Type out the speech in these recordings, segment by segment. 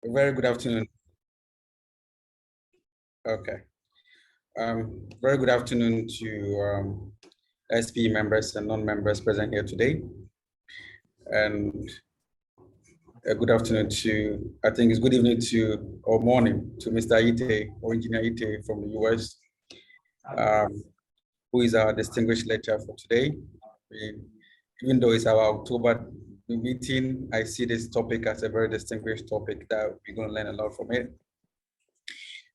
Very good afternoon. Okay. Very good afternoon to SPE members and non-members present here today. And good afternoon to, I think it's good evening to, or morning to Mr. Ite or Engineer Ite from the US, who is our distinguished lecturer for today. Even though it's our October meeting, I see this topic as a very distinguished topic that we're going to learn a lot from it.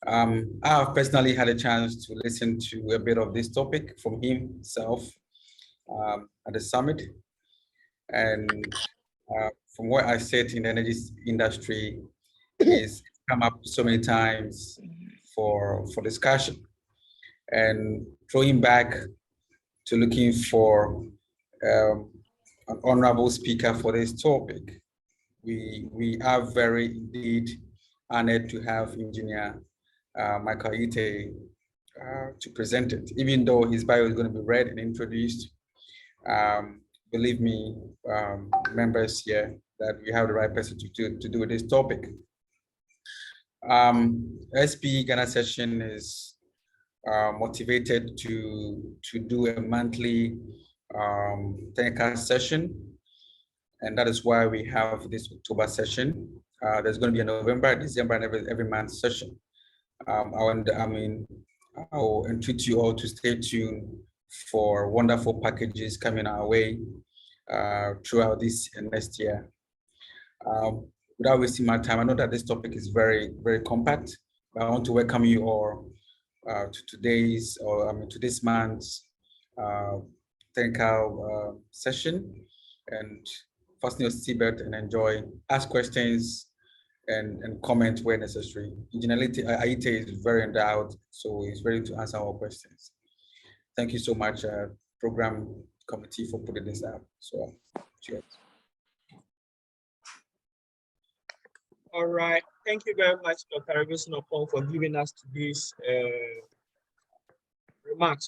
I have personally had a chance to listen to a bit of this topic from himself at the summit. And from what I said in the energy industry, is come up so many times for discussion. And throwing back to looking for an honorable speaker for this topic, we are very indeed honored to have Engineer Michael Ite to present it, even though his bio is going to be read and introduced. Believe me, members here, that we have the right person to do with this topic. SPE Ghana session is motivated to do a monthly technical session, and that is why we have this October session. There's going to be a November, December, and every month session. I'll entreat you all to stay tuned for wonderful packages coming our way throughout this and next year. Without wasting my time, I know that this topic is very, very compact, but I want to welcome you all to this month's technical session, and fasten your seatbelt and enjoy, ask questions, and comment where necessary. Engineer Ite is very endowed, so he's ready to answer all questions. Thank you so much, program committee, for putting this out. So, cheers. All right, thank you very much, Dr. Reveson, for giving us today's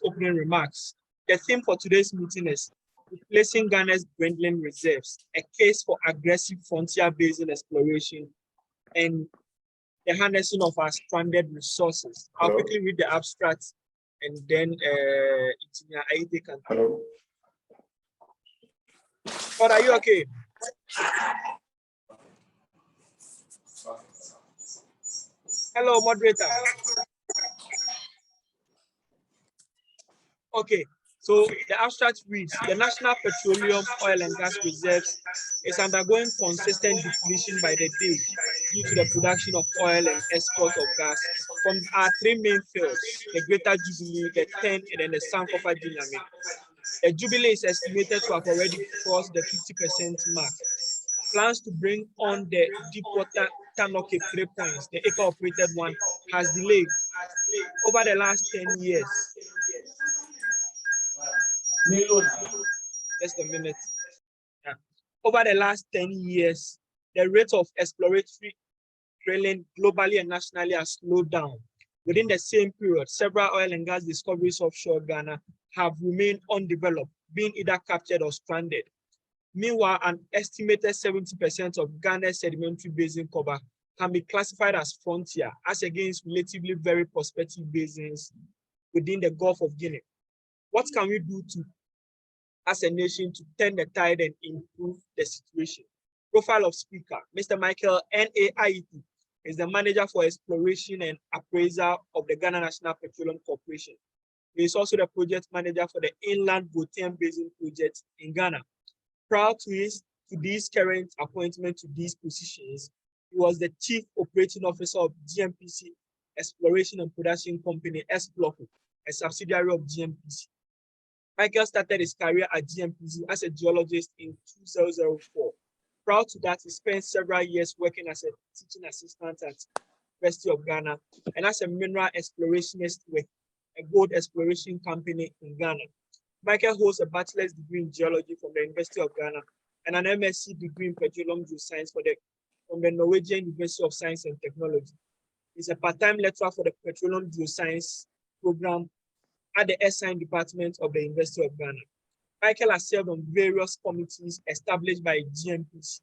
opening remarks. The theme for today's meeting is Replacing Ghana's Dwindling Reserves, a case for aggressive frontier basin exploration and the harnessing of our stranded resources. I'll quickly read the abstract and then Engineer Ite can. Hello. But are you okay? Hello, moderator. Okay, so the abstract reads, the national petroleum, oil and gas reserves is undergoing consistent depletion by the day due to the production of oil and export of gas from our three main fields, the Greater Jubilee, the 10, and then the Sankofa Dynamic. The Jubilee is estimated to have already crossed the 50% mark. Plans to bring on the deepwater Tanoke 3 points, the acre-operated one, has delayed over the last 10 years. Just a minute. Yeah. Over the last 10 years, the rate of exploratory drilling globally and nationally has slowed down. Within the same period, several oil and gas discoveries offshore Ghana have remained undeveloped, being either captured or stranded. Meanwhile, an estimated 70% of Ghana's sedimentary basin cover can be classified as frontier, as against relatively very prospective basins within the Gulf of Guinea. What can we do as a nation to turn the tide and improve the situation? Profile of speaker, Mr. Michael N.A. is the manager for exploration and appraisal of the Ghana National Petroleum Corporation. He is also the project manager for the Inland Botian Basin project in Ghana. Prior to this current appointment to these positions, he was the Chief Operating Officer of GMPC Exploration and Production Company, SPLOCO, a subsidiary of GMPC. Michael started his career at GMPC as a geologist in 2004. Prior to that, he spent several years working as a teaching assistant at University of Ghana and as a mineral explorationist with a gold exploration company in Ghana. Michael holds a bachelor's degree in geology from the University of Ghana and an MSc degree in petroleum geoscience from the Norwegian University of Science and Technology. He's a part-time lecturer for the petroleum geoscience program at the SIN department of the University of Ghana. Michael has served on various committees established by GMPC,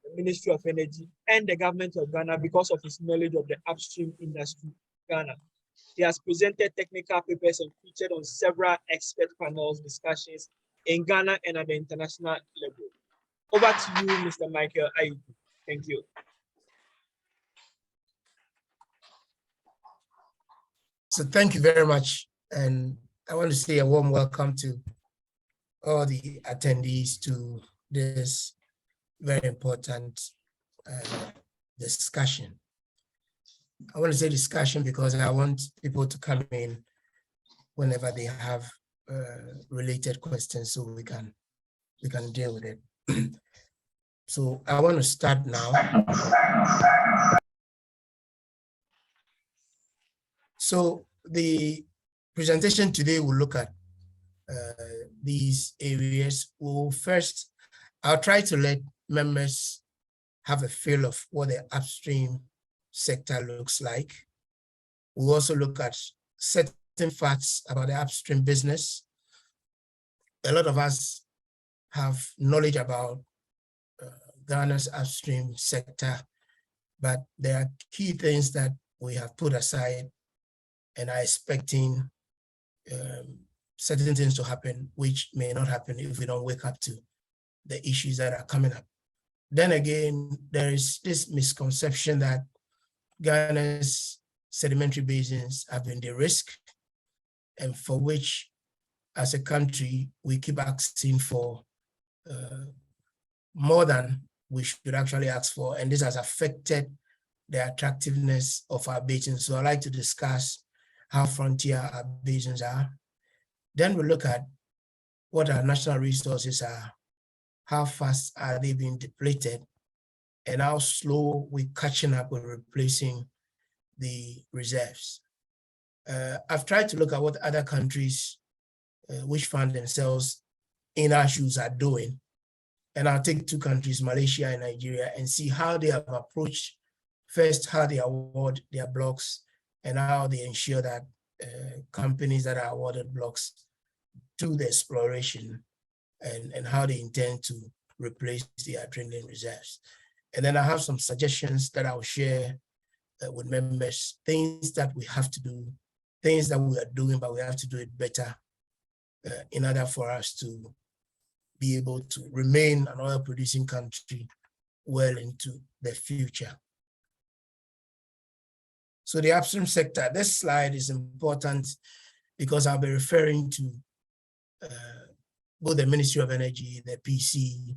the the Ministry of Energy, and the government of Ghana because of his knowledge of the upstream industry in Ghana. He has presented technical papers and featured on several expert panels discussions in Ghana and at the international level. Over to you, Mr. Michael Ayibu. Thank you. So thank you very much. And I want to say a warm welcome to all the attendees to this very important discussion. I want to say discussion because I want people to come in whenever they have related questions so we can deal with it. So I want to start now. So the presentation today will look at these areas. Well, first, I'll try to let members have a feel of what the upstream sector looks like. We'll also look at certain facts about the upstream business. A lot of us have knowledge about Ghana's upstream sector, but there are key things that we have put aside and are expecting certain things to happen, which may not happen if we don't wake up to the issues that are coming up. Then again, there is this misconception that Ghana's sedimentary basins have been de-risked, and for which, as a country, we keep asking for more than we should actually ask for, and this has affected the attractiveness of our basins. So I'd like to discuss how frontier our basins are. Then we look at what our national resources are, how fast are they being depleted, and how slow we're catching up with replacing the reserves. I've tried to look at what other countries which find themselves in our shoes are doing. And I'll take two countries, Malaysia and Nigeria, and see how they have approached, first, how they award their blocks and how they ensure that companies that are awarded blocks do the exploration and how they intend to replace their dwindling reserves. And then I have some suggestions that I'll share with members, things that we have to do, things that we are doing, but we have to do it better in order for us to be able to remain an oil producing country well into the future. So the upstream sector, this slide is important because I'll be referring to both the Ministry of Energy, the PC,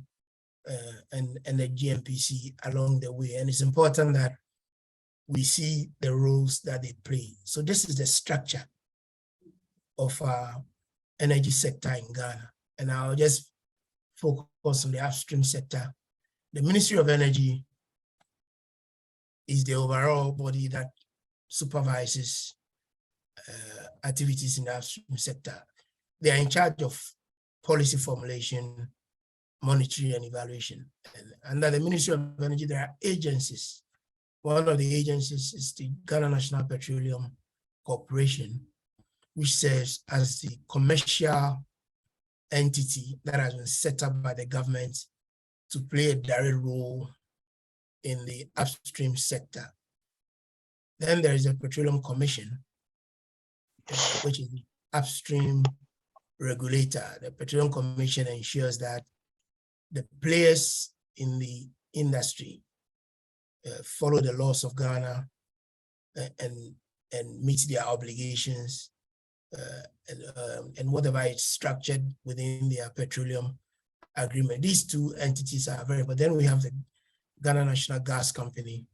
and the GMPC along the way. And it's important that we see the roles that they play. So this is the structure of our energy sector in Ghana. And I'll just focus on the upstream sector. The Ministry of Energy is the overall body that supervises activities in the upstream sector. They are in charge of policy formulation, monitoring, and evaluation. And under the Ministry of Energy, there are agencies. One of the agencies is the Ghana National Petroleum Corporation, which serves as the commercial entity that has been set up by the government to play a direct role in the upstream sector. Then there is the Petroleum Commission, which is the upstream regulator. The Petroleum Commission ensures that the players in the industry follow the laws of Ghana and meet their obligations and whatever is structured within their petroleum agreement. These two entities are very, but then we have the Ghana National Gas Company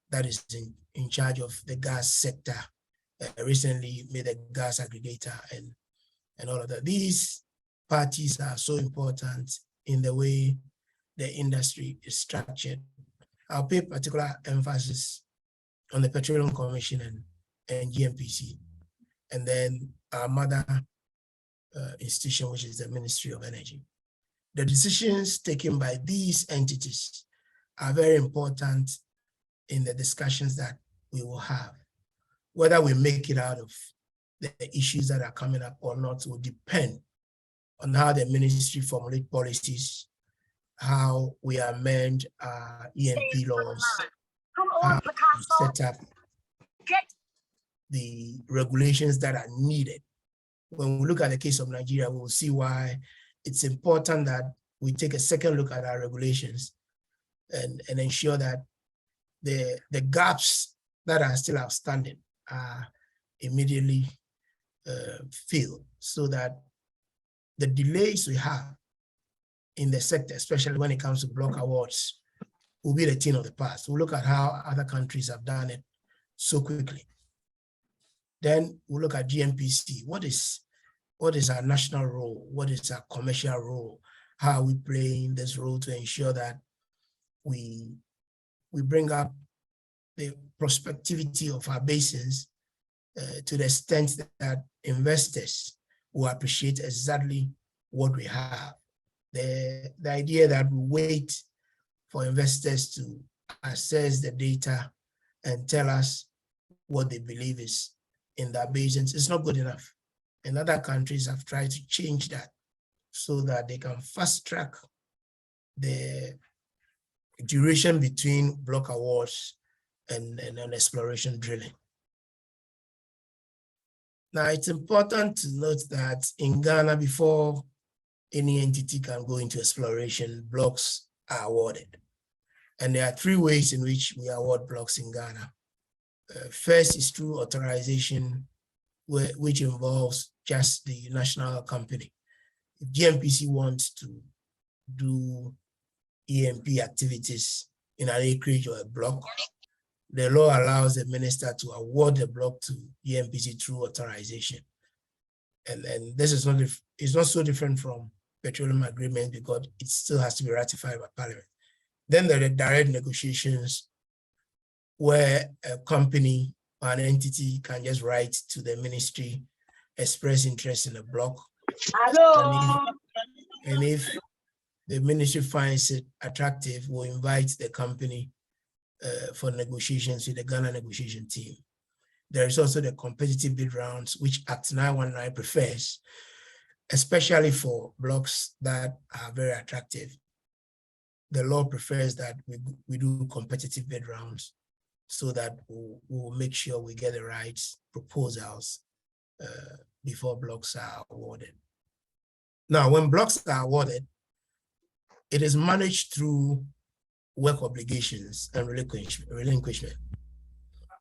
that is in charge of the gas sector, recently made a gas aggregator and all of that. These parties are so important in the way the industry is structured. I'll pay particular emphasis on the Petroleum Commission and GMPC, and then our mother institution, which is the Ministry of Energy. The decisions taken by these entities are very important in the discussions that we will have. Whether we make it out of the issues that are coming up or not will depend on how the ministry formulate policies how we amend our EMP laws, how we set up the regulations that are needed. When we look at the case of Nigeria, we'll see why it's important that we take a second look at our regulations and ensure that the gaps that are still outstanding are immediately filled, so that the delays we have in the sector, especially when it comes to block awards, will be the thing of the past. We'll look at how other countries have done it so quickly. Then we'll look at GMPC. What is our national role? What is our commercial role? How are we playing this role to ensure that we bring up the prospectivity of our basins to the extent that investors will appreciate exactly what we have. The idea that we wait for investors to assess the data and tell us what they believe is in their basins is not good enough. And other countries have tried to change that so that they can fast track the duration between block awards and exploration drilling. Now, it's important to note that in Ghana, before any entity can go into exploration, blocks are awarded. And there are three ways in which we award blocks in Ghana. First is through authorization, which involves just the national company. If GMPC wants to do EMP activities in an acreage or a block, the law allows the minister to award the block to GMPC through authorization. And this is not, it's not so different from petroleum agreement because it still has to be ratified by Parliament. Then there are direct negotiations where a company or an entity can just write to the ministry, express interest in a block. And if the ministry finds it attractive, we'll invite the company for negotiations with the Ghana negotiation team. There is also the competitive bid rounds, which Act 919 prefers, especially for blocks that are very attractive. The law prefers that we do competitive bid rounds so that we'll make sure we get the right proposals before blocks are awarded. Now, when blocks are awarded, it is managed through work obligations and relinquishment.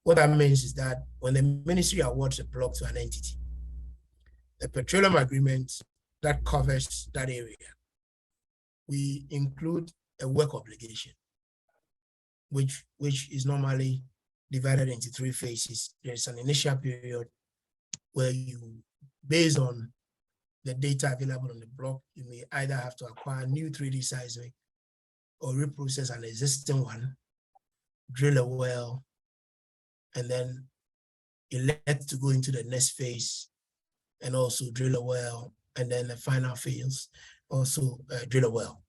What that means is that when the ministry awards a block to an entity, the petroleum agreement that covers that area, we include a work obligation, which is normally divided into three phases. There's an initial period where you, based on the data available on the block, you may either have to acquire new 3D seismic or reprocess an existing one, drill a well, and then elect to go into the next phase and also drill a well, and then the final phase, also drill a well.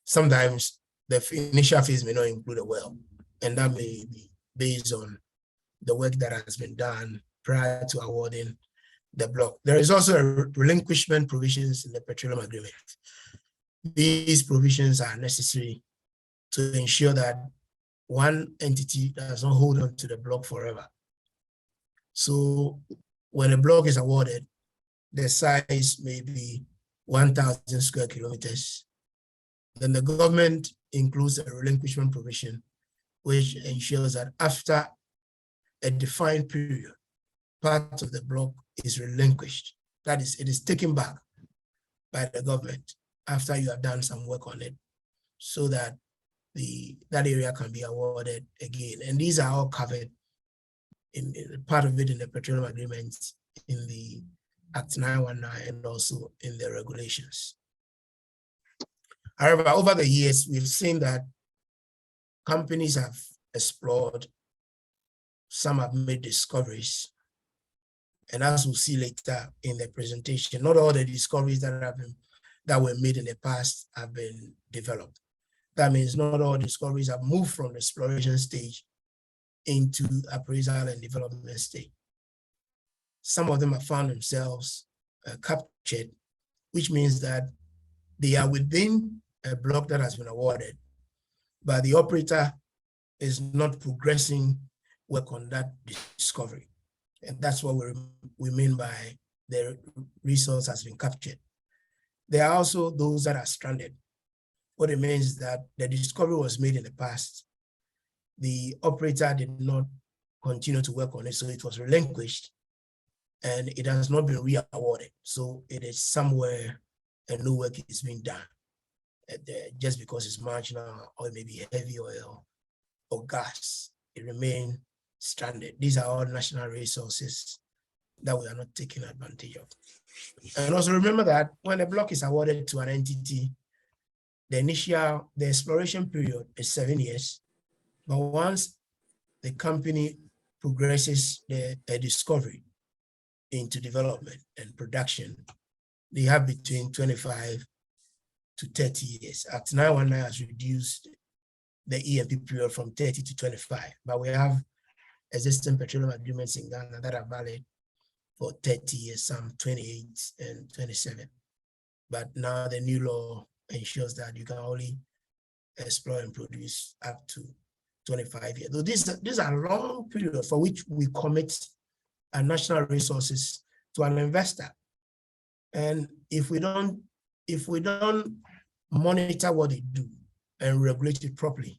Sometimes the initial phase may not include a well, and that may be based on the work that has been done prior to awarding the block. There is also a relinquishment provisions in the petroleum agreement. These provisions are necessary to ensure that one entity does not hold on to the block forever. So when a block is awarded, the size may be 1,000 square kilometers. Then the government includes a relinquishment provision, which ensures that after a defined period, part of the block is relinquished. That is, it is taken back by the government after you have done some work on it, so that that area can be awarded again. And these are all covered in part of it in the petroleum agreement, in the Act 919, and also in the regulations. However, over the years, we've seen that companies have explored, some have made discoveries, and as we'll see later in the presentation, not all the discoveries that were made in the past have been developed. That means not all discoveries have moved from the exploration stage into appraisal and development stage. Some of them have found themselves captured, which means that they are within a block that has been awarded, but the operator is not progressing work on that discovery. And that's what we mean by the resource has been captured. There are also those that are stranded. What it means is that the discovery was made in the past. The operator did not continue to work on it, so it was relinquished and it has not been re-awarded. So it is somewhere and no work is being done just because it's marginal or maybe heavy oil or gas. It remains stranded. These are all national resources that we are not taking advantage of. And also remember that when a block is awarded to an entity, the exploration period is 7 years. But once the company progresses a discovery into development and production, they have between 25 to 30 years. Act 919 has reduced the E&P period from 30 to 25, but we have existing petroleum agreements in Ghana that are valid for 30 years, some 28 and 27. But now the new law ensures that you can only explore and produce up to 25 years. So these are long periods for which we commit our national resources to an investor. And if we don't monitor what they do and regulate it properly,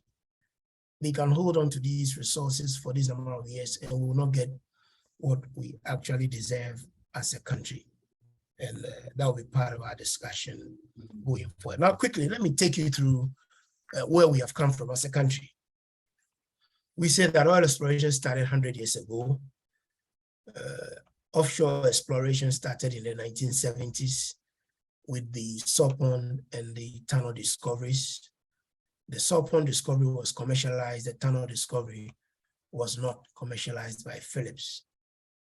they can hold on to these resources for this amount of years and we will not get what we actually deserve as a country. And that will be part of our discussion going forward. Now, quickly, let me take you through where we have come from as a country. We said that oil exploration started 100 years ago. Offshore exploration started in the 1970s with the Sopon and the Tano discoveries. The Sopon discovery was commercialized, the Tano discovery was not commercialized by Phillips.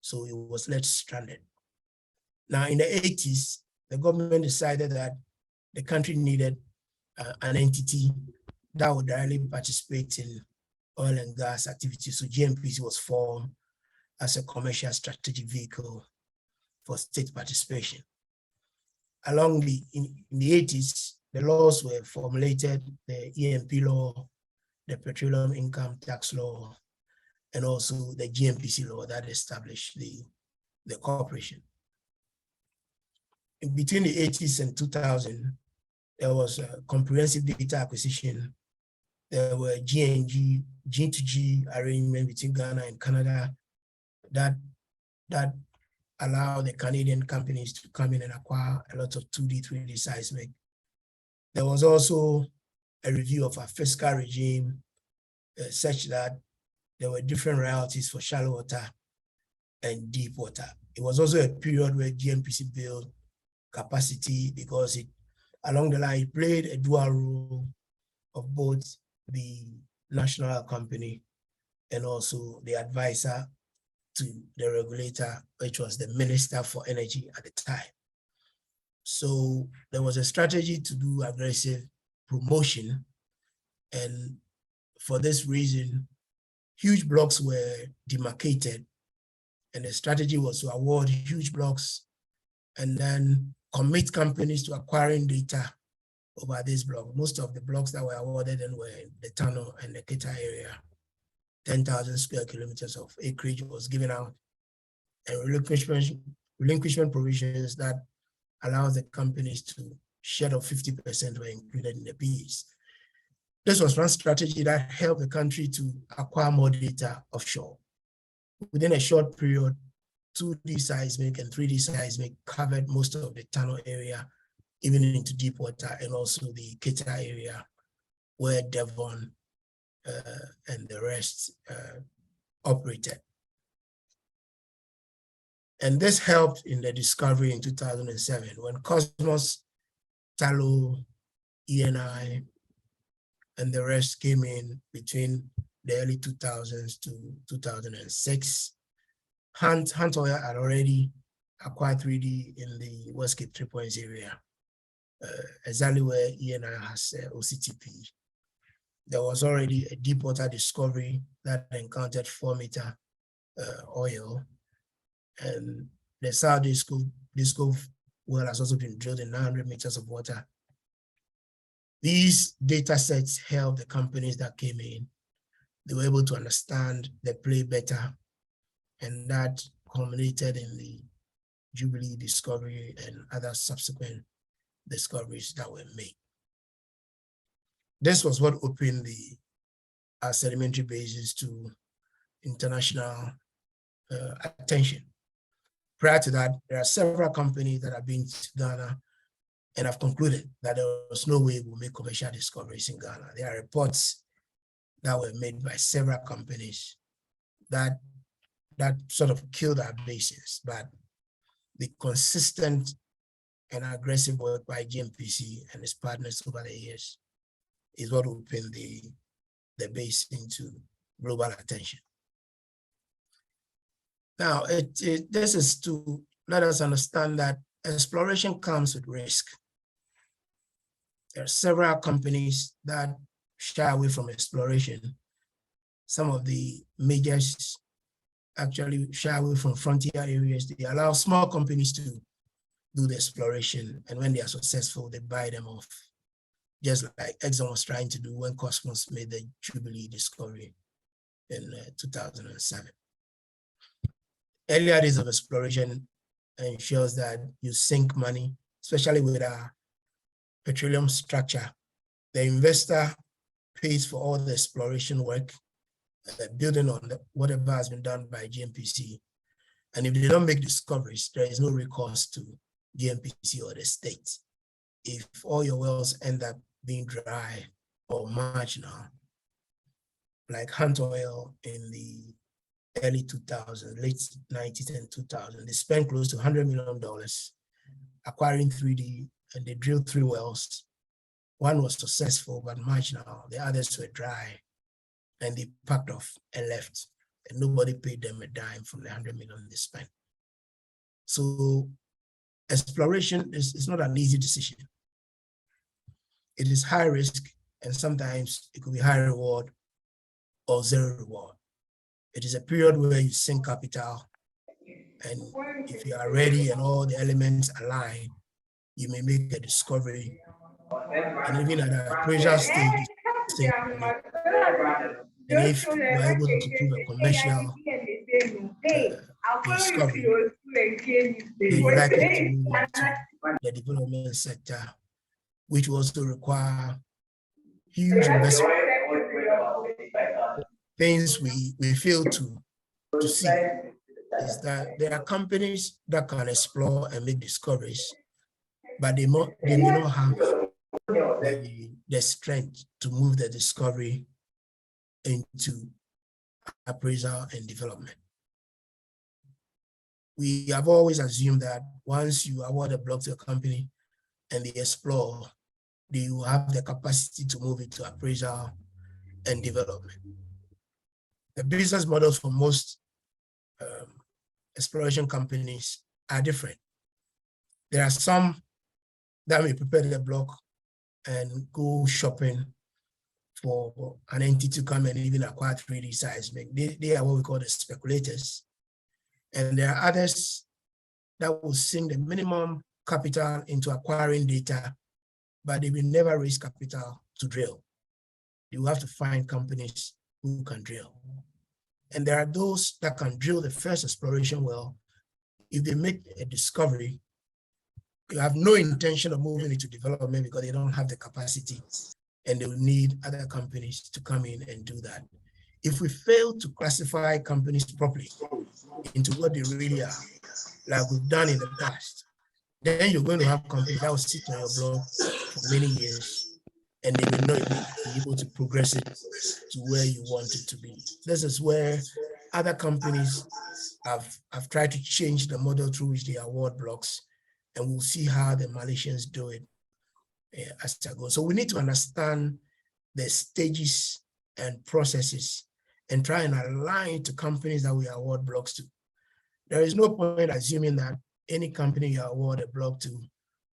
So it was left stranded. Now in the 80s, the government decided that the country needed an entity that would directly participate in oil and gas activities. So GNPC was formed as a commercial strategic vehicle for state participation. In the 80s, the laws were formulated, the E&P law, the petroleum income tax law, and also the GNPC law that established the corporation. In between the 80s and 2000, there was a comprehensive data acquisition. There were G2G arrangement between Ghana and Canada that allowed the Canadian companies to come in and acquire a lot of 2D, 3D seismic. There was also a review of our fiscal regime such that there were different royalties for shallow water and deep water. It was also a period where GNPC built capacity because along the line, it played a dual role of both the national company and also the advisor to the regulator, which was the Minister for Energy at the time. So there was a strategy to do aggressive promotion. And for this reason, huge blocks were demarcated. And the strategy was to award huge blocks and then commit companies to acquiring data over this block. Most of the blocks that were awarded then were in the Tano and the Kita area. 10,000 square kilometers of acreage was given out, and relinquishment provisions that allows the companies to share of 50% were included in the PEs. This was one strategy that helped the country to acquire more data offshore. Within a short period, 2D seismic and 3D seismic covered most of the Tano area, even into deep water, and also the Kita area where Devon and the rest operated. And this helped in the discovery in 2007 when Cosmos, Talo, ENI, and the rest came in between the early 2000s to 2006. Hunt Oil had already acquired 3D in the West Cape 3 Points area, exactly where ENI has OCTP. There was already a deep water discovery that encountered 4-meter oil. And the South Disco well has also been drilled in 900 meters of water. These data sets helped the companies that came in. They were able to understand the play better, and that culminated in the Jubilee discovery and other subsequent discoveries that were made. This was what opened our sedimentary basins to international attention. Prior to that, there are several companies that have been to Ghana and have concluded that there was no way we'll make commercial discoveries in Ghana. There are reports that were made by several companies that sort of killed our basins, but the consistent and aggressive work by GMPC and its partners over the years is what opened the basin to global attention. Now, this is to let us understand that exploration comes with risk. There are several companies that shy away from exploration. Some of the majors actually shy away from frontier areas. They allow small companies to do the exploration, and when they are successful, they buy them off, just like Exxon was trying to do when Cosmos made the Jubilee discovery in 2007. Earlier days of exploration ensures that you sink money, especially with our petroleum structure. The investor pays for all the exploration work, building on whatever has been done by GMPC. And if they don't make discoveries, there is no recourse to GMPC or the state. If all your wells end up being dry or marginal, like Hunt Oil in the early 2000s, late 90s and 2000s, they spent close to $100 million acquiring 3D, and they drilled 3 wells. One was successful, but marginal. The others were dry, and they packed off and left, and nobody paid them a dime from the $100 million they spent. So exploration is not an easy decision. It is high risk, and sometimes it could be high reward or zero reward. It is a period where you sink capital, and if you are ready and all the elements align, you may make a discovery. And even at the appraisal stage, and if you are able to prove a commercial discovery, you're likely to move into the development sector, which will also require huge investment. Things we fail to see is that there are companies that can explore and make discoveries, but they may not have the strength to move the discovery into appraisal and development. We have always assumed that once you award a block to a company and they explore, they will have the capacity to move it to appraisal and development. The business models for most exploration companies are different. There are some that may prepare the block and go shopping for an entity to come and even acquire 3D seismic. They are what we call the speculators. And there are others that will sink the minimum capital into acquiring data, but they will never raise capital to drill. You have to find companies who can drill. And there are those that can drill the first exploration well. If they make a discovery, you have no intention of moving into development because they don't have the capacity, and they will need other companies to come in and do that. If we fail to classify companies properly into what they really are, like we've done in the past, then you're going to have companies that will sit on your block for many years, and they will not be able to progress it to where you want it to be. This is where other companies have tried to change the model through which they award blocks, and we'll see how the Malaysians do it as I go. So we need to understand the stages and processes and try and align to companies that we award blocks to. There is no point assuming that any company you award a block to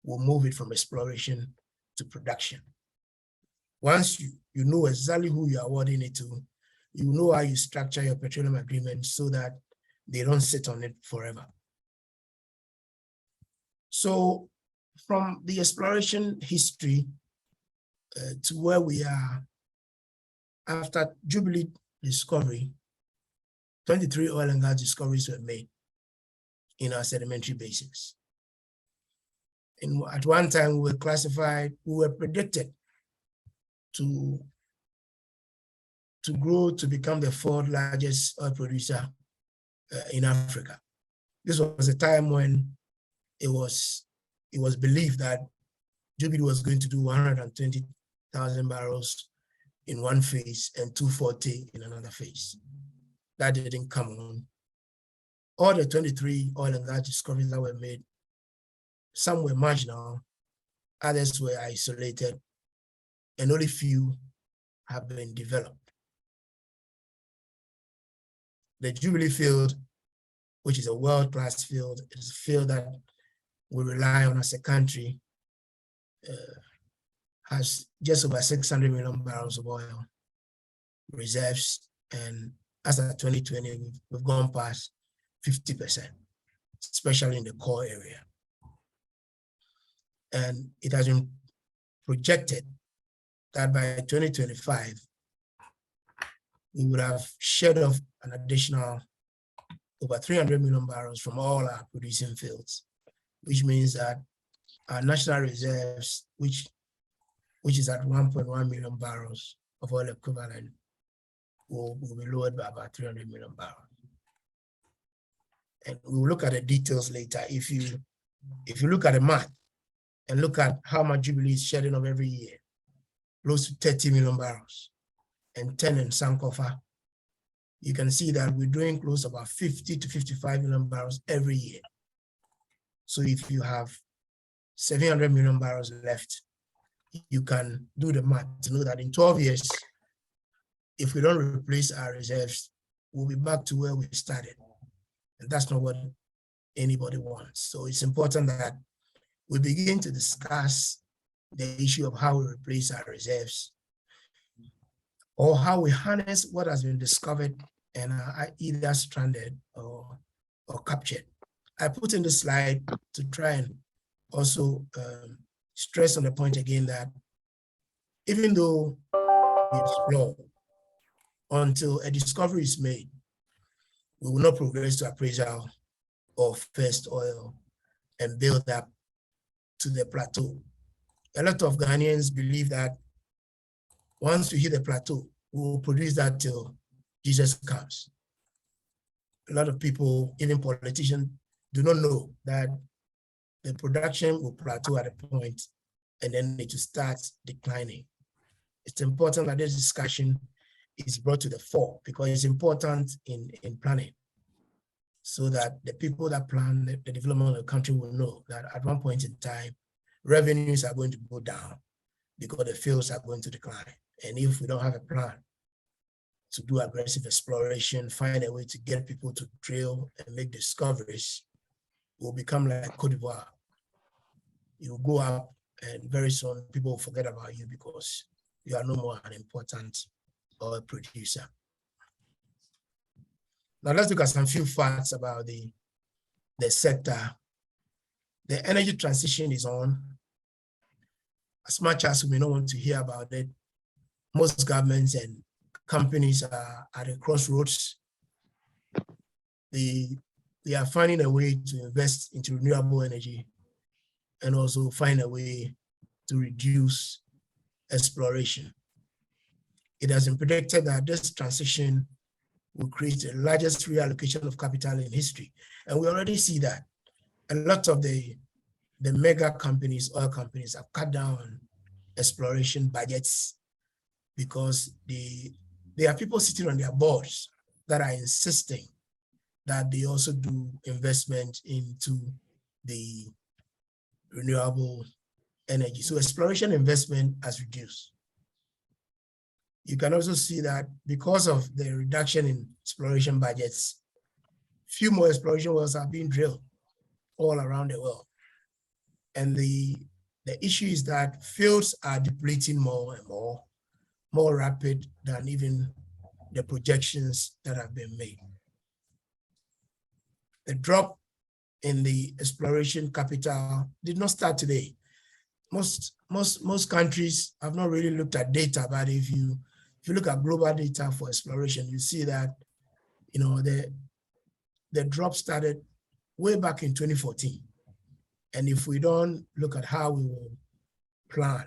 will move it from exploration to production. Once you know exactly who you're awarding it to, you know how you structure your petroleum agreement so that they don't sit on it forever. So from the exploration history, to where we are after Jubilee discovery. 23 oil and gas discoveries were made in our sedimentary basins. And at one time, we were predicted to grow to become the fourth largest oil producer in Africa. This was a time when it was believed that Jubilee was going to do 120,000 barrels in one phase and 240 in another phase. That didn't come on. All the 23 oil and gas discoveries that were made, some were marginal, others were isolated, and only few have been developed. The Jubilee field, which is a world-class field, is a field that we rely on as a country, has just over 600 million barrels of oil reserves, and as of 2020, we've gone past 50%, especially in the core area. And it has been projected that by 2025, we would have shed off an additional over 300 million barrels from all our producing fields, which means that our national reserves, which is at 1.1 million barrels of oil equivalent, will be lowered by about 300 million barrels. And we will look at the details later. If you look at the math and look at how much Jubilee is shedding off every year, close to 30 million barrels, and 10 in Sankofa, you can see that we're doing close to about 50 to 55 million barrels every year. So if you have 700 million barrels left, you can do the math to know that in 12 years, if we don't replace our reserves, we'll be back to where we started. And that's not what anybody wants. So it's important that we begin to discuss the issue of how we replace our reserves, or how we harness what has been discovered and are either stranded or captured. I put in this slide to try and also stress on the point again that even though we explore, until a discovery is made, we will not progress to appraisal or first oil and build up to the plateau. A lot of Ghanaians believe that once we hit the plateau, we will produce that till Jesus comes. A lot of people, even politicians, do not know that the production will plateau at a point and then it will start declining. It's important that this discussion is brought to the fore because it's important in planning, so that the people that plan the development of the country will know that at one point in time, revenues are going to go down because the fields are going to decline. And if we don't have a plan to do aggressive exploration, find a way to get people to drill and make discoveries, we'll become like Cote d'Ivoire. You go up and very soon people will forget about you because you are no more an important oil producer. Now let's look at some few facts about the sector. The energy transition is on. As much as we may not want to hear about it, most governments and companies are at a crossroads. They are finding a way to invest into renewable energy and also find a way to reduce exploration. It has been predicted that this transition will create the largest reallocation of capital in history. And we already see that. A lot of the mega companies, oil companies, have cut down exploration budgets because there are people sitting on their boards that are insisting that they also do investment into the renewable energy. So exploration investment has reduced. You can also see that because of the reduction in exploration budgets, few more exploration wells are being drilled all around the world. And the issue is that fields are depleting more and more rapid than even the projections that have been made. The drop in the exploration capital did not start today. most countries have not really looked at data, but if you look at global data for exploration, you see that the drop started way back in 2014. And if we don't look at how we will plan,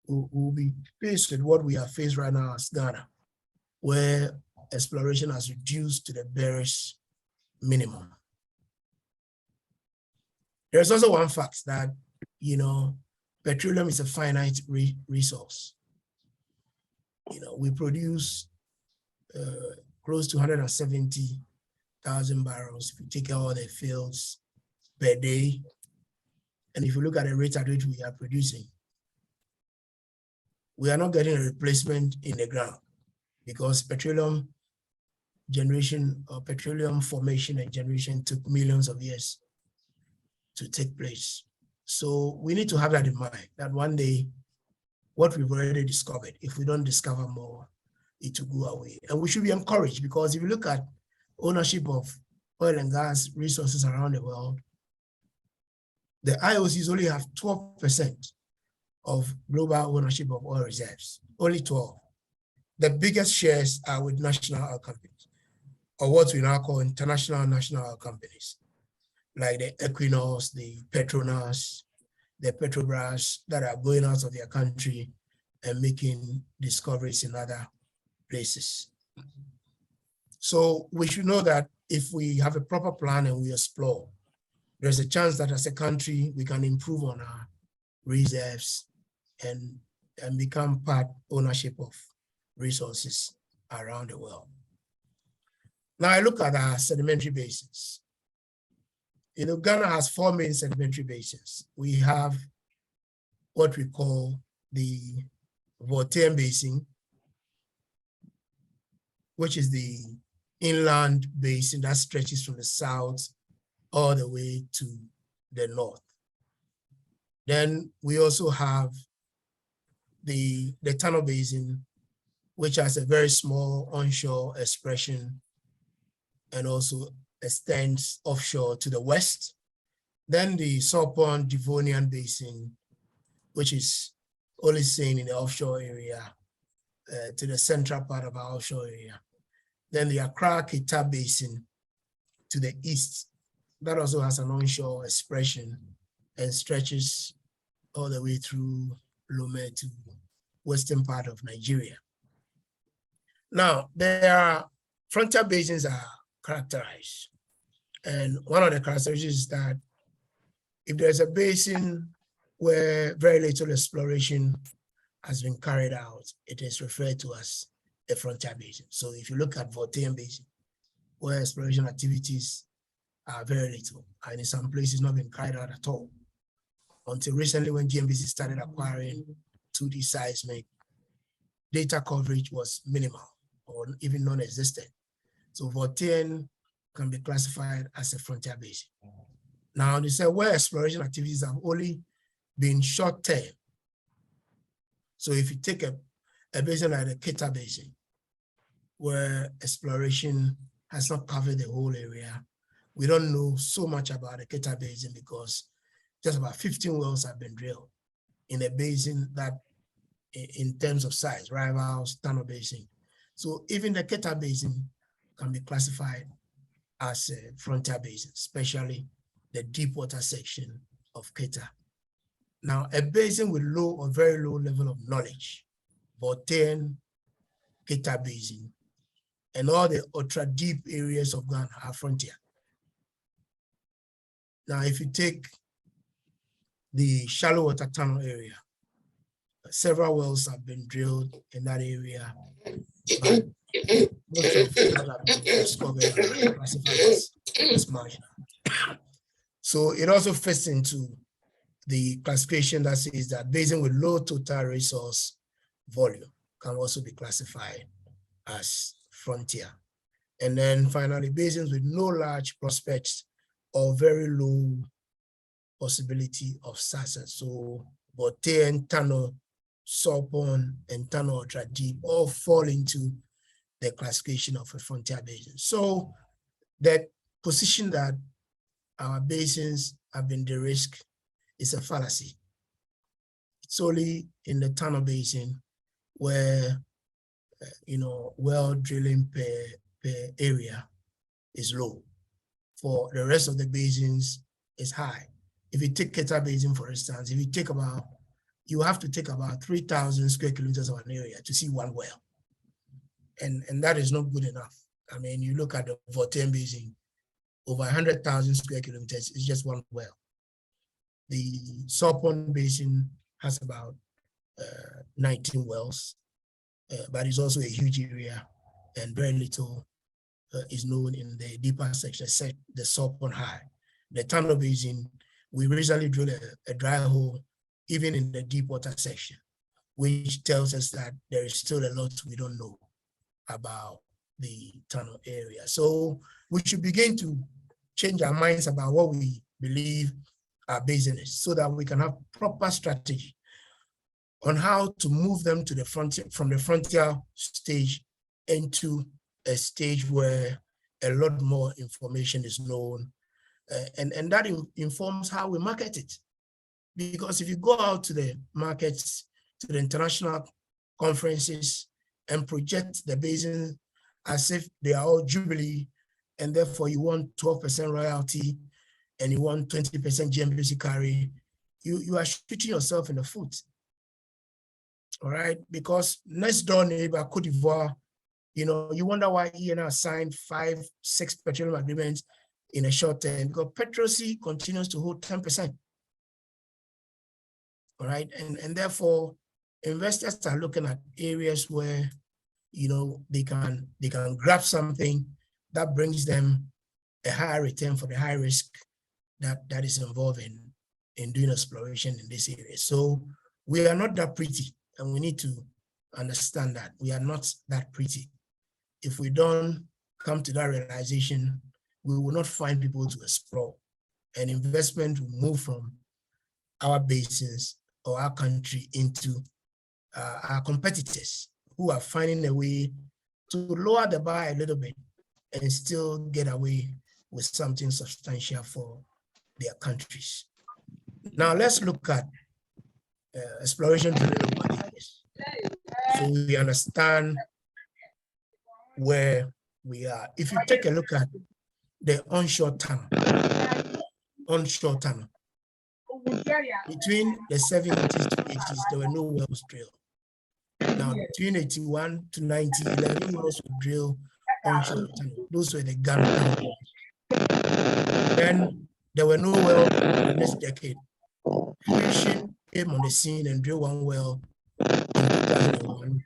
we'll be faced with what we are faced right now as Ghana, where exploration has reduced to the barest minimum. There's also one fact that, petroleum is a finite resource. We produce close to 170,000 barrels if you take all the fields per day. And if you look at the rate at which we are producing, we are not getting a replacement in the ground because petroleum generation or petroleum formation and generation took millions of years to take place. So we need to have that in mind, that one day, what we've already discovered, if we don't discover more, it will go away. And we should be encouraged because if you look at ownership of oil and gas resources around the world, the IOCs only have 12% of global ownership of oil reserves, only 12. The biggest shares are with national oil companies, or what we now call international national oil companies, like the Equinor, the Petronas, the Petrobras that are going out of their country and making discoveries in other places. So we should know that if we have a proper plan and we explore, there's a chance that as a country, we can improve on our reserves and become part ownership of resources around the world. Now I look at our sedimentary basins. Ghana has 4 main sedimentary basins. We have what we call the Voltaire Basin, which is the inland basin that stretches from the south all the way to the north. Then we also have the Tano Basin, which has a very small onshore expression and also extends offshore to the west. Then the Sopon Devonian Basin, which is only seen in the offshore area to the central part of our offshore area. Then the Accra-Kita Basin to the east, that also has an onshore expression and stretches all the way through Lome to western part of Nigeria. Now, there are frontier basins are characterized. And one of the characteristics is that if there's a basin where very little exploration has been carried out, it is referred to as a frontier basin. So if you look at Voltaire Basin, where exploration activities are very little, and in some places not been carried out at all, until recently when GMBC started acquiring 2D seismic, data coverage was minimal or even non-existent. So Voltaire can be classified as a frontier basin. Now they say where exploration activities have only been short-term. So if you take a basin like the Kita Basin, where exploration has not covered the whole area, we don't know so much about the Kita Basin because just about 15 wells have been drilled in a basin that, in terms of size, rivals Tano Basin. So even the Kita Basin can be classified as a frontier basin, especially the deep water section of Kita. Now, a basin with low or very low level of knowledge, Voltaire, Kita Basin, and all the ultra deep areas of Ghana are frontier. Now, if you take the shallow water tunnel area, several wells have been drilled in that area, but most of them have been discovered and classified as marginal. So it also fits into the classification that says that basin with low total resource volume can also be classified as frontier. And then finally, basins with no large prospects or very low possibility of success. So Voltaire, Tano, Sopon, and Tano Ultra Deep all fall into the classification of a frontier basin. So that position that our basins have been de-risked is a fallacy. solely in the Tano Basin, where well drilling per area is low. For the rest of the basins, is high. If you take Keta Basin, for instance, you have to take about 3,000 square kilometers of an area to see one well. And that is not good enough. I mean, you look at the Vorten Basin, over 100,000 square kilometers is just one well. The Sopon Basin has about 19 wells, but it's also a huge area, and very little is known in the deeper section, except the Sopon High. The Tano Basin, we recently drilled a dry hole, even in the deep water section, which tells us that there is still a lot we don't know about the Tano area. So we should begin to change our minds about what we believe our basin is, so that we can have proper strategy on how to move them to the frontier, from the frontier stage into a stage where a lot more information is known, and that informs how we market it. Because if you go out to the markets, to the international conferences, and project the basin as if they are all Jubilee, and therefore you want 12% royalty and you want 20% GMBC carry, you are shooting yourself in the foot. All right, because next door neighbor, Cote d'Ivoire, you wonder why ENR signed 5-6 petroleum agreements in a short term, because Petrosi continues to hold 10%. All right, and therefore investors are looking at areas where they can grab something that brings them a higher return for the high risk that is involved in doing exploration in this area. So we are not that pretty, and we need to understand that we are not that pretty. If we don't come to that realization, we will not find people to explore, and investment will move from our basins or our country into our competitors, who are finding a way to lower the bar a little bit and still get away with something substantial for their countries. Now let's look at exploration drilling over the years, so we understand where we are. If you take a look at the onshore tunnel, between the 70s to 80s, there were no wells drilled. Now, between 81 to 90, 11 wells were drilled onshore tunnel. Those were the Ghana. Then there were no wells in the next decade. Fusion came on the scene and drilled one well in 2001.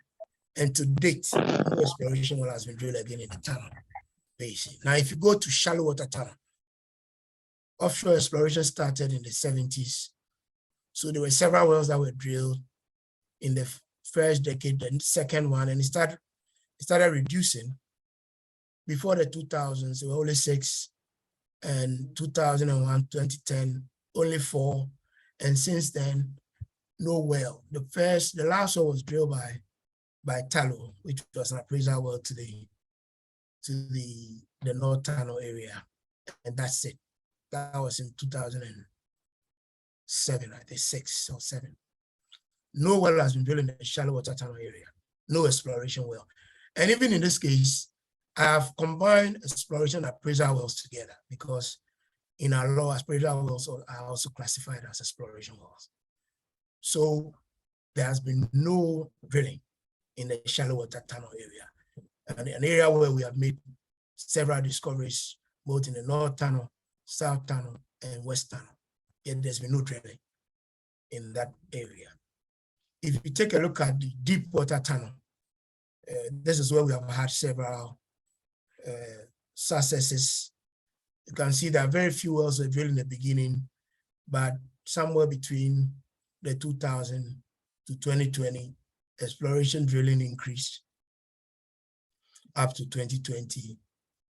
And to date, no exploration well has been drilled again in the tunnel basin. Now, if you go to shallow water tunnel, offshore exploration started in the 70s. So there were several wells that were drilled in the first decade, the second one, and it started reducing. Before the 2000s, there were only 6, and 2001, 2010, only 4, and since then, no well. The last well was drilled by Talo, which was an appraisal well to the North Tunnel area, and that's it. That was in 2007, I think 6 or 7. No well has been drilled in the shallow water tunnel area, no exploration well. And even in this case, I have combined exploration and appraisal wells together, because in our law, appraisal wells are also classified as exploration wells. So there has been no drilling in the shallow water tunnel area, and an area where we have made several discoveries, both in the North Tunnel, South Tunnel, and West Tunnel. Yet there's been no drilling in that area. If you take a look at the deep water tunnel, this is where we have had several successes. You can see that very few wells were drilled in the beginning, but somewhere between the 2000 to 2020, exploration drilling increased up to 2020.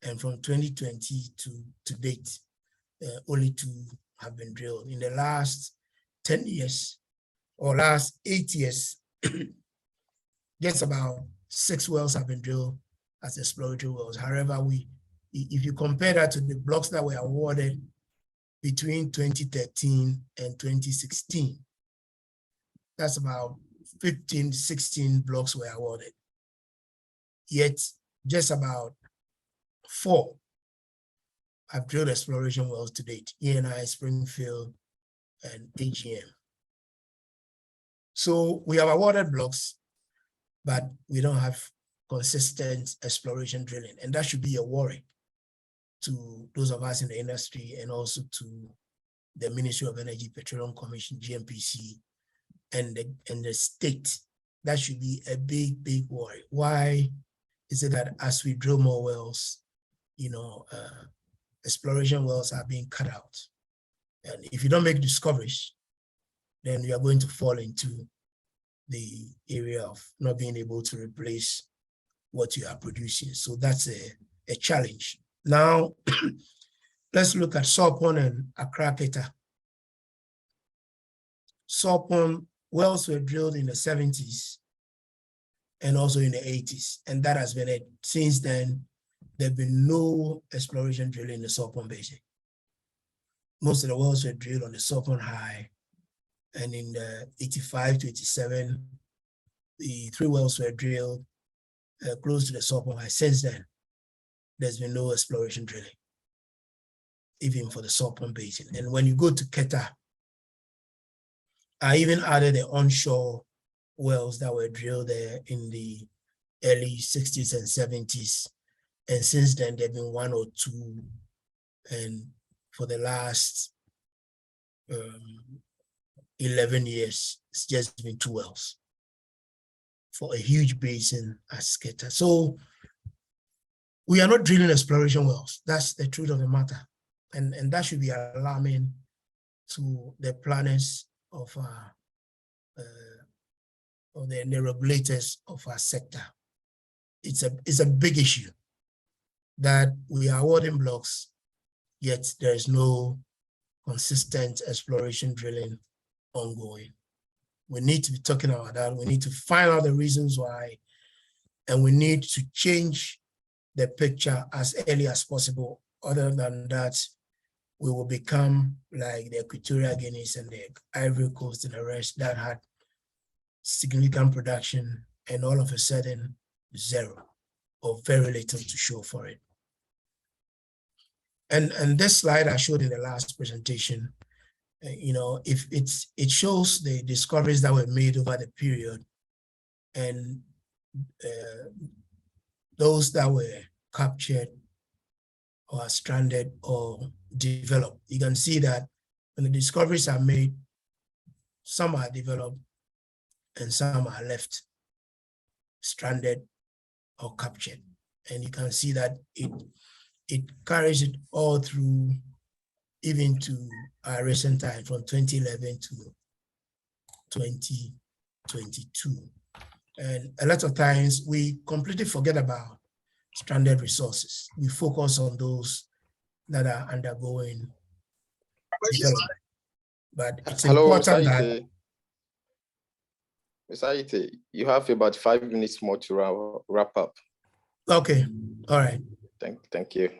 And from 2020 to date, only 2 have been drilled. In the last 10 years or last 8 years, just about 6 wells have been drilled as exploratory wells. However, if you compare that to the blocks that were awarded between 2013 and 2016, That's about 15, 16 blocks were awarded. Yet just about 4 have drilled exploration wells to date, ENI, Springfield, and AGM. So we have awarded blocks, but we don't have consistent exploration drilling. And that should be a worry to those of us in the industry and also to the Ministry of Energy, Petroleum Commission, GMPC, and the state. That should be a big, big worry. Why is it that as we drill more wells, exploration wells are being cut out? And if you don't make discoveries, then you are going to fall into the area of not being able to replace what you are producing. So that's a challenge. Now, let's look at Sorpon and Accra Keta. Sorpon wells were drilled in the 70s and also in the 80s, and that has been it. Since then, there have been no exploration drilling in the Sorpon Basin. Most of the wells were drilled on the Sorpon High, and in the 85 to 87, the 3 wells were drilled close to the Sorpon High. Since then, there's been no exploration drilling, even for the Sorpon Basin. And when you go to Keta, I even added the onshore wells that were drilled there in the early 60s and 70s. And since then, there have been 1 or 2. And for the last 11 years, it's just been 2 wells for a huge basin as Keta. So we are not drilling exploration wells. That's the truth of the matter. And that should be alarming to the planners of the regulators of our sector. It's a big issue that we are awarding blocks, yet there is no consistent exploration drilling ongoing. We need to be talking about that. We need to find out the reasons why, and we need to change the picture as early as possible. Other than that, we will become like the Equatorial Guineas and the Ivory Coast and the rest that had significant production and all of a sudden zero or very little to show for it. And this slide I showed in the last presentation, if it shows the discoveries that were made over the period and those that were captured or stranded or developed. You can see that when the discoveries are made, some are developed and some are left stranded or captured. And you can see that it carries it all through, even to our recent time from 2011 to 2022. And a lot of times we completely forget about stranded resources. We focus on those that are undergoing development. But it's important that... Mr. Ite, you have about 5 minutes more to wrap up. Okay, all right. Thank you.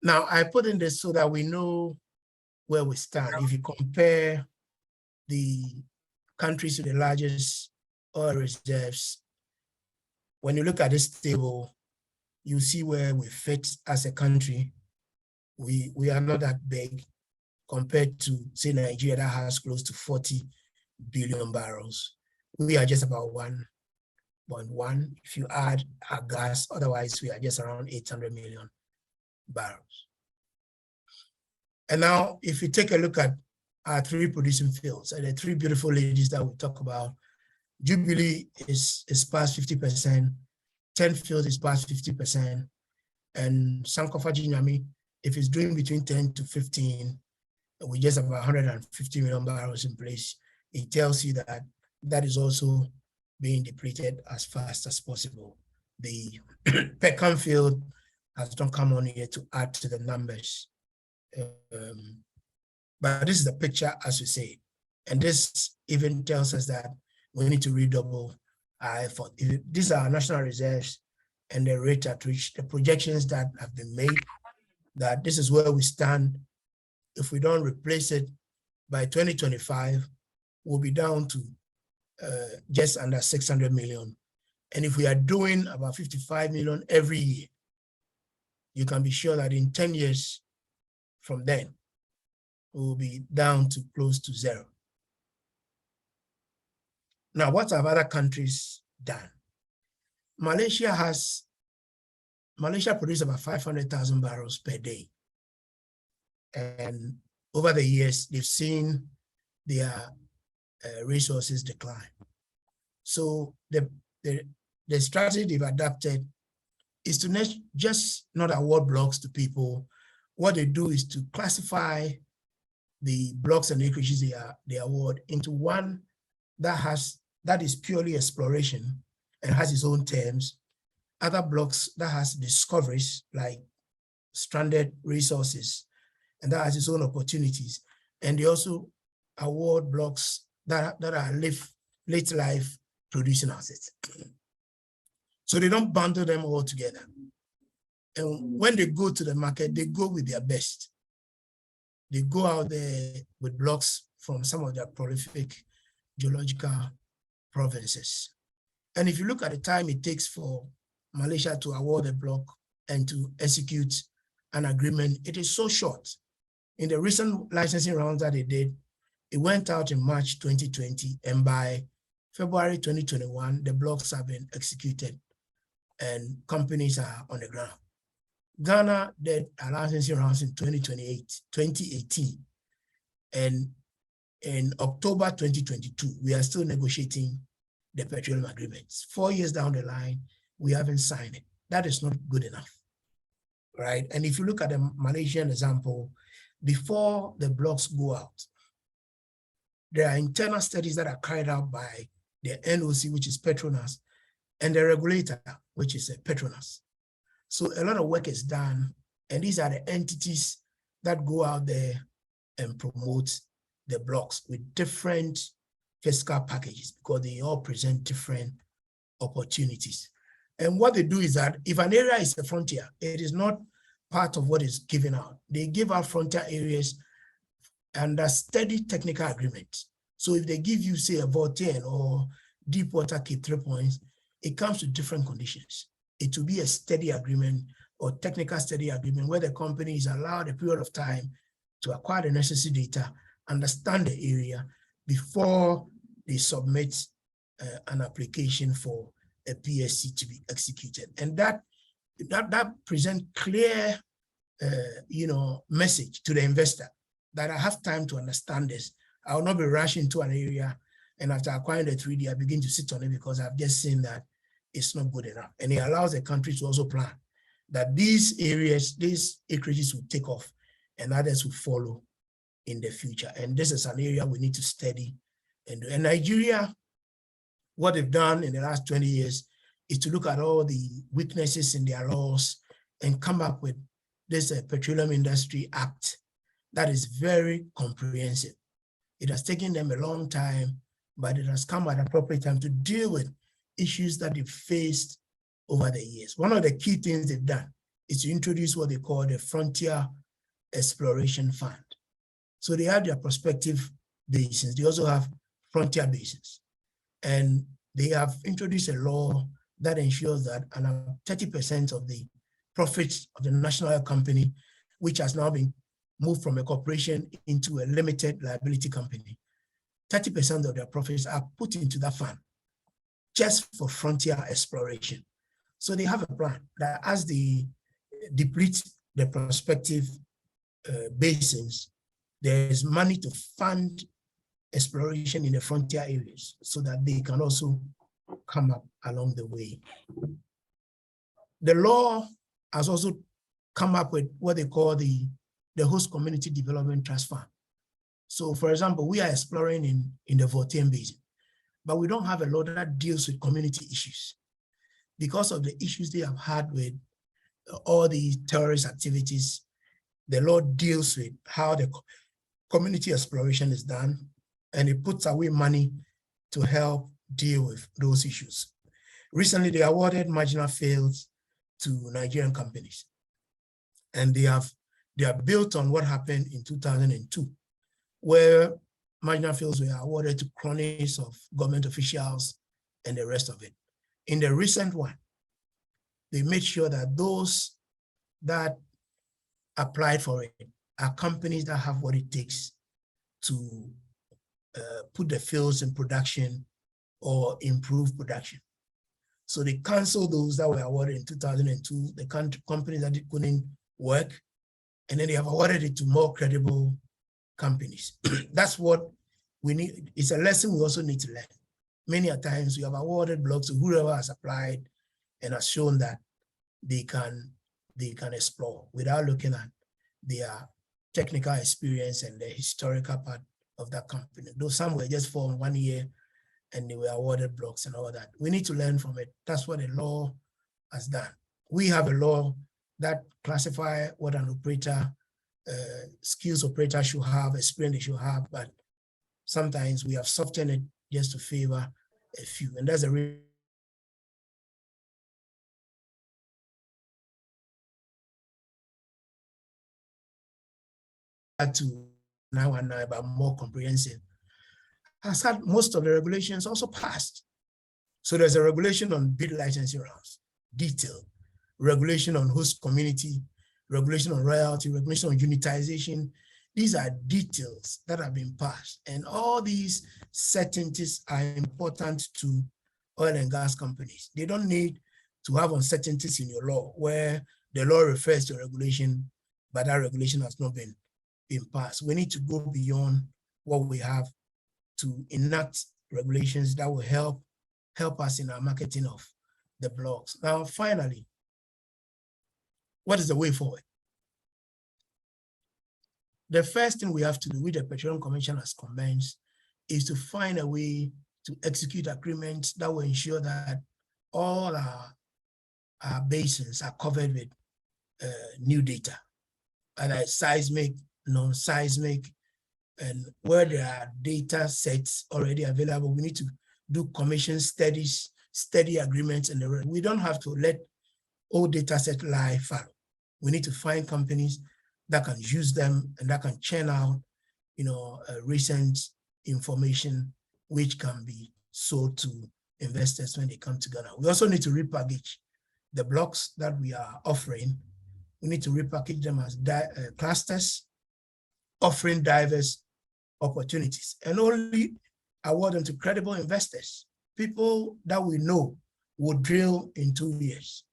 Now, I put in this so that we know where we stand. If you compare the countries with the largest oil reserves, when you look at this table, you see where we fit as a country. We are not that big compared to, say, Nigeria that has close to 40 billion barrels. We are just about 1.1 if you add our gas. Otherwise, we are just around 800 million barrels. And now, if you take a look at our 3 producing fields, and the 3 beautiful ladies that we talk about, Jubilee is past 50%, 10 fields is past 50%, and Sankofa Jinyami, if it's doing between 10 to 15, we just have 150 million barrels in place. It tells you that that is also being depleted as fast as possible. The Peckham field has not come on here to add to the numbers. But this is the picture as we say. And this even tells us that we need to redouble our effort. These are our national reserves and the rate at which the projections that have been made, that this is where we stand. If we don't replace it by 2025, we'll be down to just under 600 million. And if we are doing about 55 million every year, you can be sure that in 10 years from then, we'll be down to close to zero. Now, what have other countries done? Malaysia produced about 500,000 barrels per day. And over the years, they've seen their resources decline. So the strategy they've adopted is to just not award blocks to people. What they do is to classify the blocks and acreages they award into one that is purely exploration and has its own terms. Other blocks that has discoveries like stranded resources and that has its own opportunities. And they also award blocks that are late life producing assets. So they don't bundle them all together. And when they go to the market, they go with their best. They go out there with blocks from some of their prolific geological provinces. And if you look at the time it takes for Malaysia to award a block and to execute an agreement, it is so short. In the recent licensing rounds that they did, it went out in March 2020, and by February 2021, the blocks have been executed and companies are on the ground. Ghana did a licensing rounds in 2018, and in October 2022, we are still negotiating the petroleum agreements. 4 years down the line, we haven't signed it. That is not good enough, right? And if you look at the Malaysian example, before the blocks go out, there are internal studies that are carried out by the NOC, which is Petronas, and the regulator, which is Petronas. So a lot of work is done, and these are the entities that go out there and promote the blocks with different fiscal packages because they all present different opportunities. And what they do is that if an area is a frontier, it is not part of what is given out. They give out frontier areas under steady technical agreements. So if they give you, say, a Voltaire or Deepwater Cape 3 Points, it comes to different conditions. It will be a steady agreement or technical steady agreement where the company is allowed a period of time to acquire the necessary data, understand the area before they submit an application for a PSC to be executed. And that presents clear message to the investor that I have time to understand this. I will not be rushing to an area and after acquiring the 3D, I begin to sit on it because I've just seen that it's not good enough. And it allows the country to also plan that these areas, these acreages will take off and others will follow in the future. And this is an area we need to study. And Nigeria, what they've done in the last 20 years is to look at all the weaknesses in their laws and come up with this Petroleum Industry Act that is very comprehensive. It has taken them a long time, but it has come at an appropriate time to deal with issues that they've faced over the years. One of the key things they've done is to introduce what they call the Frontier Exploration Fund. So they have their prospective basins. They also have frontier basins. And they have introduced a law that ensures that 30% of the profits of the national oil company, which has now been moved from a corporation into a limited liability company, 30% of their profits are put into that fund just for frontier exploration. So they have a plan that as they deplete the prospective basins, there is money to fund exploration in the frontier areas so that they can also come up along the way. The law has also come up with what they call the Host Community Development Trust Fund. So for example, we are exploring in the Voltaire Basin, but we don't have a law that deals with community issues because of the issues they have had with all the terrorist activities. The law deals with how the community exploration is done, and it puts away money to help deal with those issues. Recently, they awarded marginal fields to Nigerian companies, and they are built on what happened in 2002, where marginal fields were awarded to cronies of government officials and the rest of it. In the recent one, they made sure that those that applied for it are companies that have what it takes to put the fields in production or improve production. So they canceled those that were awarded in 2002, the companies that couldn't work, and then they have awarded it to more credible companies. That's what we need. It's a lesson we also need to learn. Many a times we have awarded blocks to whoever has applied and has shown that they can explore without looking at their technical experience and the historical part of that company. Though some were just formed 1 year and they were awarded blocks and all that. We need to learn from it. That's what the law has done. We have a law that classify what an operator, skills operator should have, experience they should have, but sometimes we have softened it just to favor a few. And that's a reason to now and now about more comprehensive, has had most of the regulations also passed. So there's a regulation on bid licensing rounds, detailed, regulation on host community, regulation on royalty, regulation on unitization. These are details that have been passed. And all these certainties are important to oil and gas companies. They don't need to have uncertainties in your law where the law refers to a regulation, but that regulation has not been passed. We need to go beyond what we have to enact regulations that will help us in our marketing of the blocks. Now, finally, what is the way forward? The first thing we have to do with the Petroleum Commission has commenced is to find a way to execute agreements that will ensure that all our basins are covered with new data, either seismic, non-seismic, and where there are data sets already available, we need to do commission studies, study agreements, and we don't have to let all data set lie fallow. We need to find companies that can use them and that can churn out, recent information which can be sold to investors when they come to Ghana. We also need to repackage the blocks that we are offering. We need to repackage them as clusters, offering diverse opportunities, and only award them to credible investors, people that we know will drill in 2 years.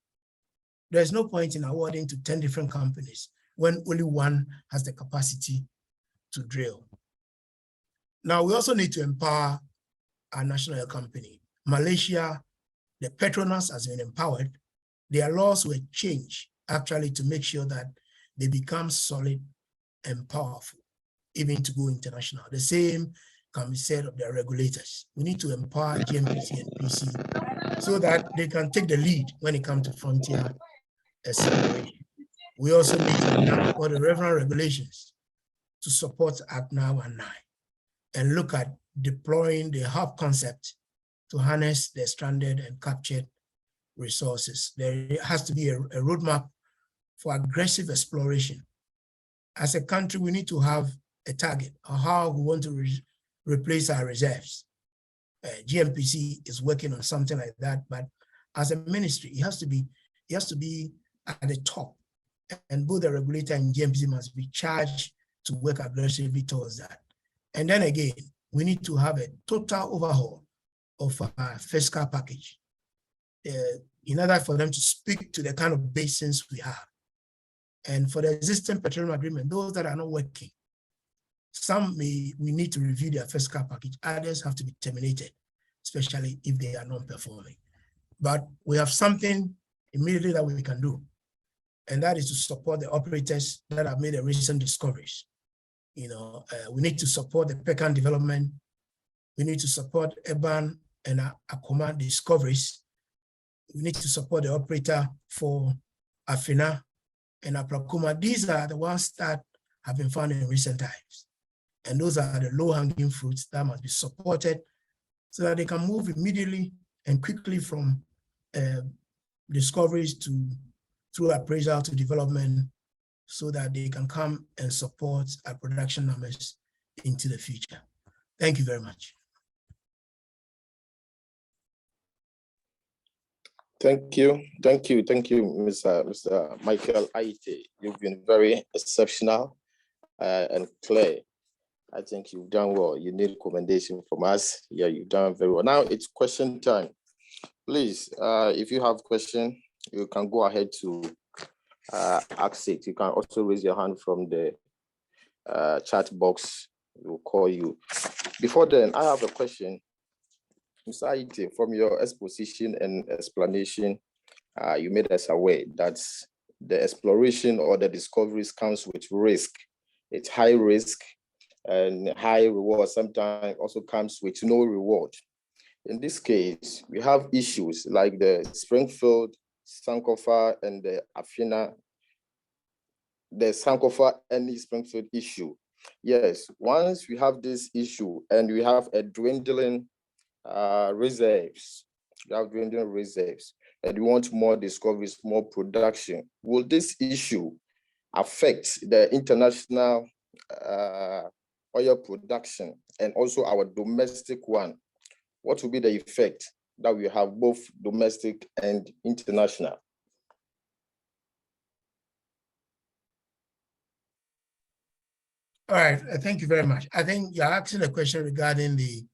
There's no point in awarding to 10 different companies when only one has the capacity to drill. Now, we also need to empower our national company. Malaysia, the Petronas has been empowered. Their laws were changed actually to make sure that they become solid and powerful, even to go international. The same can be said of their regulators. We need to empower GMPC and PC so that they can take the lead when it comes to frontier acceleration. We also need to enact all the relevant regulations to support Act 919 and look at deploying the hub concept to harness the stranded and captured resources. There has to be a roadmap for aggressive exploration. As a country, we need to have a target on how we want to replace our reserves. GMPC is working on something like that, but as a ministry, it has to be at the top, and both the regulator and GMPC must be charged to work aggressively towards that. And then again, we need to have a total overhaul of our fiscal package in order for them to speak to the kind of basins we have. And for the existing petroleum agreement, those that are not working, we need to review their fiscal package. Others have to be terminated, especially if they are non-performing. But we have something immediately that we can do, and that is to support the operators that have made the recent discoveries. We need to support the Pecan development. We need to support Eban and Akoma discoveries. We need to support the operator for Afina and Aplakuma. These are the ones that have been found in recent times. And those are the low-hanging fruits that must be supported so that they can move immediately and quickly from discoveries through appraisal to development, so that they can come and support our production numbers into the future. Thank you very much. Thank you, Mr. Michael Aite. You've been very exceptional and clear. I think you've done well. You need commendation from us. Yeah, you've done very well. Now it's question time. Please, if you have question, you can go ahead to ask it. You can also raise your hand from the chat box. We'll call you. Before then, I have a question. Mr. Aite, from your exposition and explanation, you made us aware that the exploration or the discoveries comes with risk. It's high risk and high reward. Sometimes also comes with no reward. In this case, we have issues like the Springfield, Sankofa, and the Afina, the Sankofa and the Springfield issue. Yes, once we have this issue and we have a dwindling reserves, we have dwindling reserves, and we want more discoveries, more production, will this issue affect the international oil production and also our domestic one? What will be the effect that we have both domestic and international? All right, thank you very much. I think you're asking a question regarding the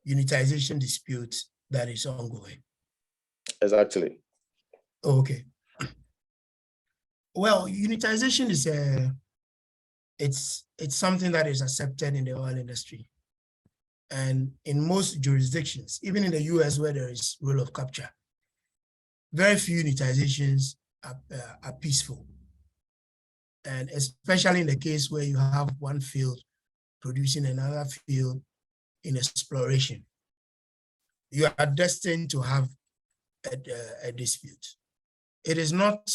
unitization dispute that is ongoing. Exactly. Okay. Well, unitization is it's something that is accepted in the oil industry. And in most jurisdictions, even in the US where there is rule of capture, very few unitizations are peaceful. And especially in the case where you have one field producing another field in exploration, you are destined to have a dispute. It is not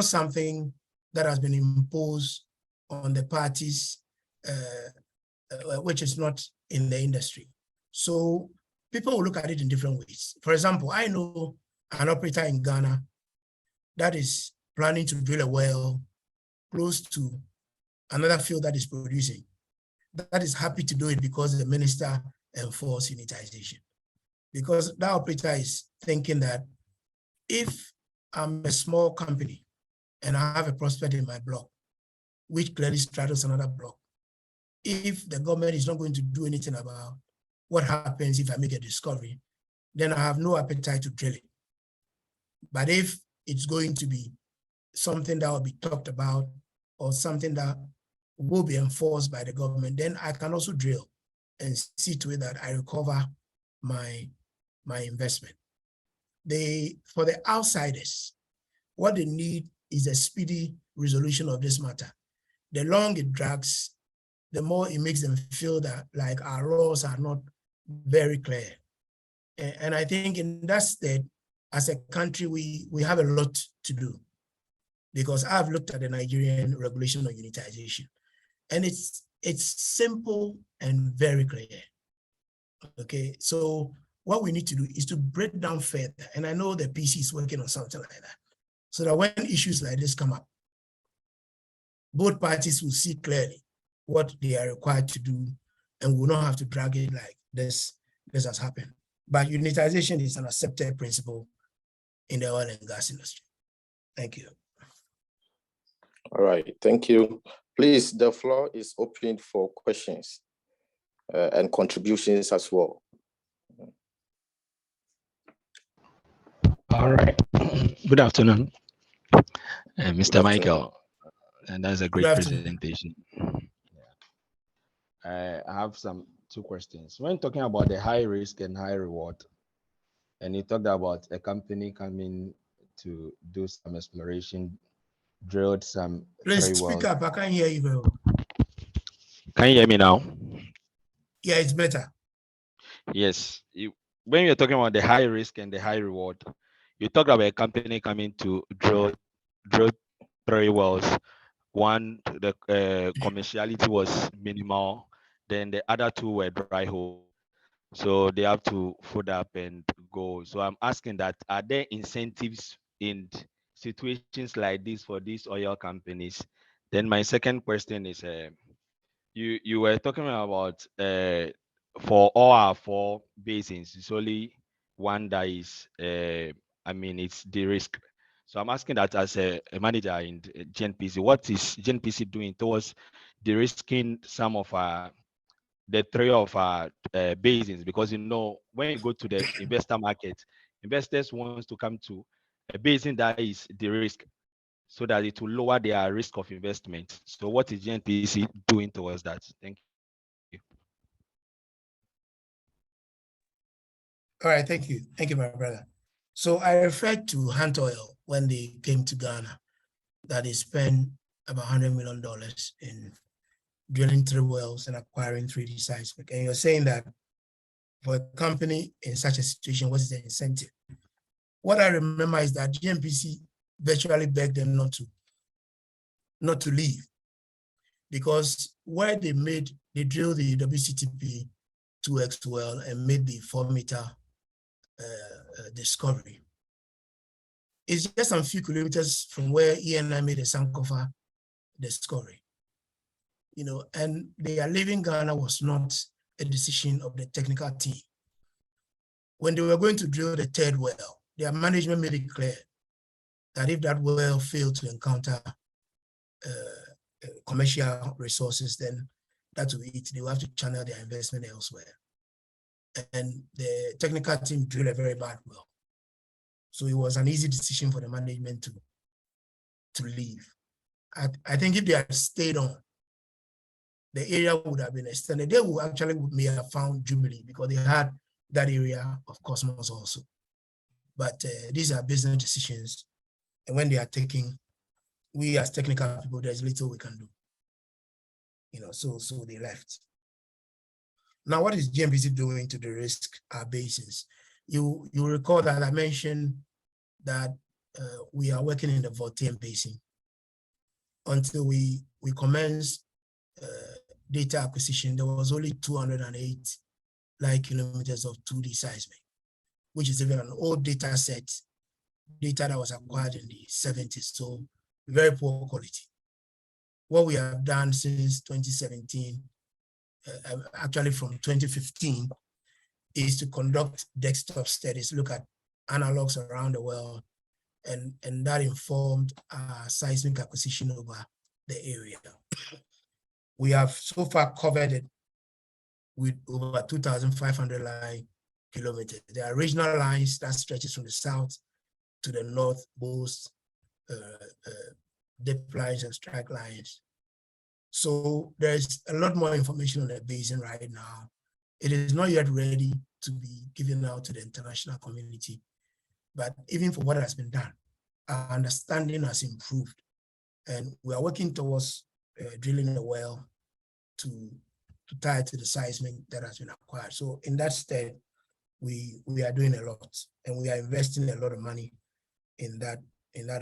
something that has been imposed on the parties, which is not in the industry. So people will look at it in different ways. For example, I know an operator in Ghana that is planning to drill a well close to another field that is producing, that is happy to do it because the minister enforced unitization. Because that operator is thinking that if I'm a small company and I have a prospect in my block, which clearly straddles another block, if the government is not going to do anything about what happens if I make a discovery, then I have no appetite to drill it. But if it's going to be something that will be talked about or something that will be enforced by the government, then I can also drill and see to it that I recover my investment. For the outsiders, what they need is a speedy resolution of this matter. The longer it drags, the more it makes them feel that like our laws are not very clear. And I think in that state, as a country, we have a lot to do, because I've looked at the Nigerian regulation on unitization, and it's simple and very clear. Okay, so what we need to do is to break down further, and I know the PC is working on something like that, so that when issues like this come up, both parties will see clearly what they are required to do and will not have to drag it like this has happened. But unitization is an accepted principle in the oil and gas industry. Thank you. All right, thank you. Please, the floor is open for questions and contributions as well. All right. Good afternoon, Mr. Good Michael. And that's a great presentation. I have two questions. When talking about the high risk and high reward, and you talked about a company coming to do some exploration, drilled some. Please speak up. I can't hear you very well. Can you hear me now? Yeah, it's better. Yes. When you're talking about the high risk and the high reward, you talked about a company coming to drill 3 wells. One, the commerciality was minimal. Then the other 2 were dry hole. So they have to food up and go. So I'm asking that, are there incentives in situations like this for these oil companies? Then my second question is, you were talking about for all our 4 basins, it's only one that is I mean it's the risk. So I'm asking that as a manager in GNPC, what is GNPC doing towards de-risking some of the 3 of our basins? Because when you go to the investor market, investors wants to come to a basin that is de-risk so that it will lower their risk of investment. So what is GNPC doing towards that? Thank you. All right, thank you. Thank you, my brother. So I referred to Hunt Oil when they came to Ghana, that they spent about $100 million in drilling 3 wells and acquiring 3D seismic. And you're saying that for a company in such a situation, what is the incentive? What I remember is that GNPC virtually begged them not to leave, because where they drilled the WCTP 2X well and made the 4-meter discovery. It's just some few kilometers from where ENI made a Sankofa discovery. And they are leaving Ghana was not a decision of the technical team. When they were going to drill the 3rd well, their management made it clear that if that well failed to encounter commercial resources, then that will it. They will have to channel their investment elsewhere. And the technical team drilled a very bad well. So it was an easy decision for the management to leave. I think if they had stayed on, the area would have been extended. They may have found Jubilee because they had that area of Cosmos also. But these are business decisions. And when they are taken, we as technical people, there's little we can do. So they left. Now, what is GNPC doing to de-risk our basins? You recall that I mentioned that we are working in the Voltaire Basin until we commenced data acquisition. There was only 208 light kilometers of 2D seismic, which is even an old data set, data that was acquired in the 70s, so very poor quality. What we have done since 2017, actually from 2015, is to conduct desktop studies, look at analogs around the world, and that informed our seismic acquisition over the area. We have so far covered it with over 2,500 line kilometers. There are regional lines that stretches from the south to the north, both dip lines and strike lines. So there's a lot more information on the basin right now. It is not yet ready to be given out to the international community, but even for what has been done, our understanding has improved, and we are working towards drilling a well to tie to the seismic that has been acquired. So in that stead, we are doing a lot, and we are investing a lot of money in that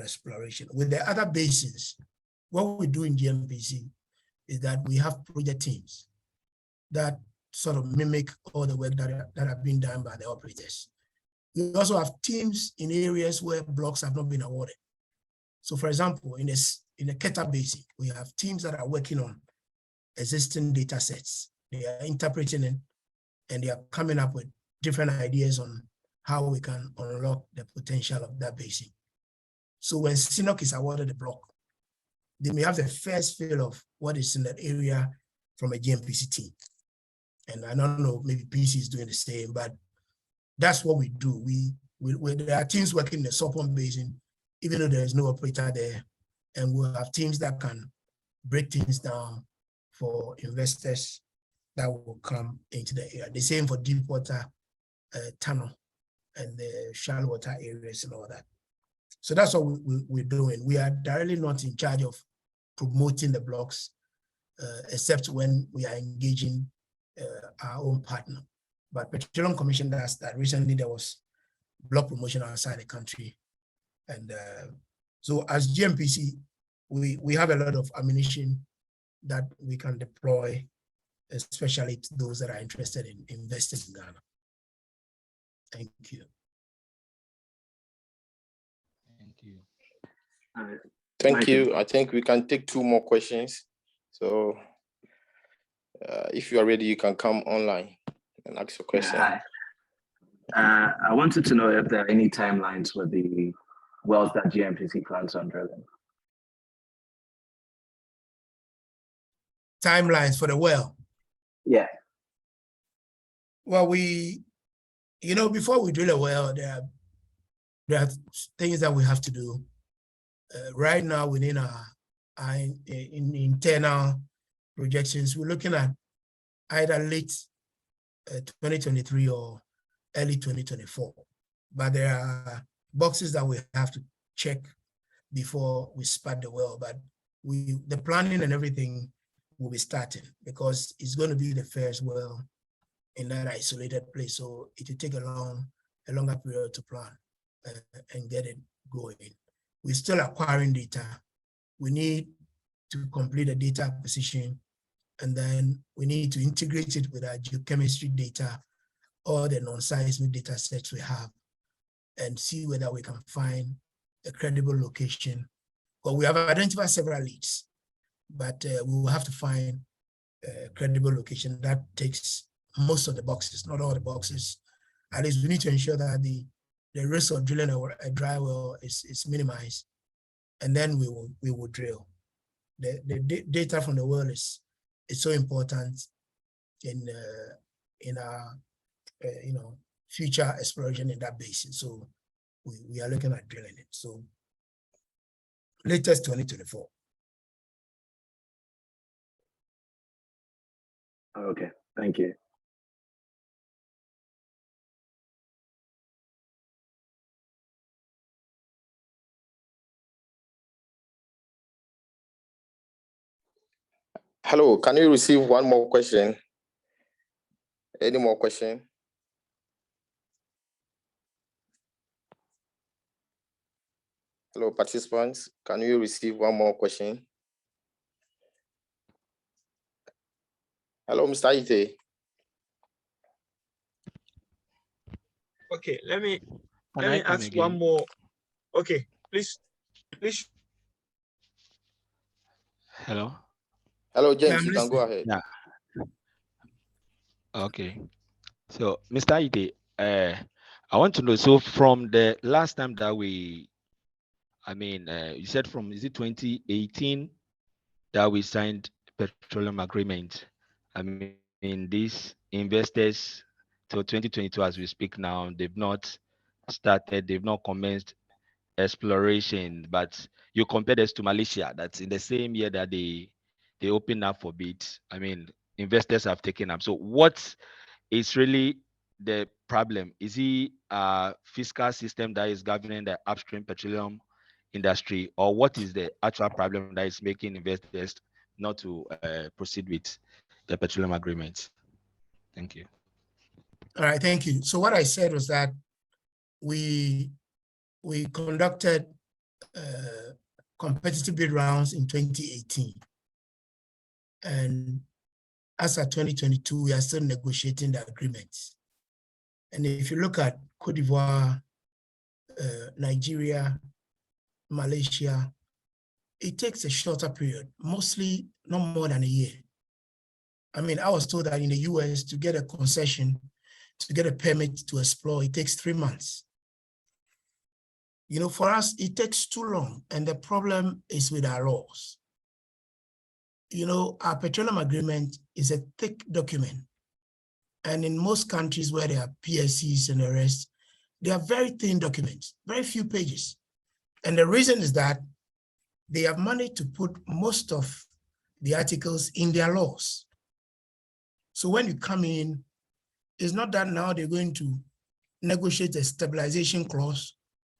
exploration. With the other basins, what we do in GNPC is that we have project teams that sort of mimic all the work that have been done by the operators. We also have teams in areas where blocks have not been awarded. So for example, in the Keta Basin, we have teams that are working on existing data sets. They are interpreting it, and they are coming up with different ideas on how we can unlock the potential of that basin. So when CNOC is awarded a block, they may have the first feel of what is in that area from a GNPC team. And I don't know, maybe PC is doing the same, but that's what we do. There are teams working in the Sopon Basin, even though there is no operator there, and we'll have teams that can break things down for investors that will come into the area. The same for deep water tunnel and the shallow water areas and all that. So that's what we're doing. We are directly not in charge of promoting the blocks, except when we are engaging our own partner. But Petroleum Commission does that. Recently, there was block promotion outside the country. And so as GNPC, we have a lot of ammunition that we can deploy, especially to those that are interested in investing in Ghana. Thank you. Thank you. Thank you. I think we can take 2 more questions. So If you are ready, you can come online and ask your question. Yeah, I wanted to know if there are any timelines for the wells that GMPC plans on drilling. Timelines for the well. Yeah. Well, before we drill a well, there are things that we have to do. Right now, within our internal projections, we're looking at either late 2023 or early 2024. But there are boxes that we have to check before we spud the well. But the planning and everything will be starting because it's going to be the first well in that isolated place. So it will take a longer period to plan and get it going. We're still acquiring data. We need to complete the data acquisition, and then we need to integrate it with our geochemistry data or the non-seismic data sets we have and see whether we can find a credible location. But we have identified several leads, but we will have to find a credible location that takes most of the boxes, not all the boxes. At least we need to ensure that the risk of drilling a dry well is minimized, and then we will drill. The data from the well is so important in our future exploration in that basin. So we are looking at drilling it. So latest 2024. Okay, thank you. Hello, can you receive one more question? Any more question? Hello, participants, can you receive one more question? Hello, Mr. Ite. Okay, let me Can I come ask again? one more. Okay, please. Hello. Hello, James, I'm you can go listening. ahead. Yeah. Okay. So, Mr. Ide, I want to know, so from the last time that you said is it 2018 that we signed petroleum agreement? I mean, these investors till 2022, as we speak now, they've not commenced exploration, but you compare this to Malaysia, that's in the same year that they opened up for bids. I mean, investors have taken up. So what is really the problem? Is it a fiscal system that is governing the upstream petroleum industry, or what is the actual problem that is making investors not to proceed with the petroleum agreement? Thank you. All right, thank you. So what I said was that we conducted competitive bid rounds in 2018. And as of 2022, we are still negotiating the agreements. And if you look at Cote d'Ivoire, Nigeria, Malaysia, it takes a shorter period, mostly not more than a year. I mean, I was told that in the US, to get a concession, to get a permit to explore, it takes 3 months. For us, it takes too long. And the problem is with our laws. Our petroleum agreement is a thick document. And in most countries where there are PSCs and the rest, they are very thin documents, very few pages. And the reason is that they have managed to put most of the articles in their laws. So when you come in, it's not that now they're going to negotiate a stabilization clause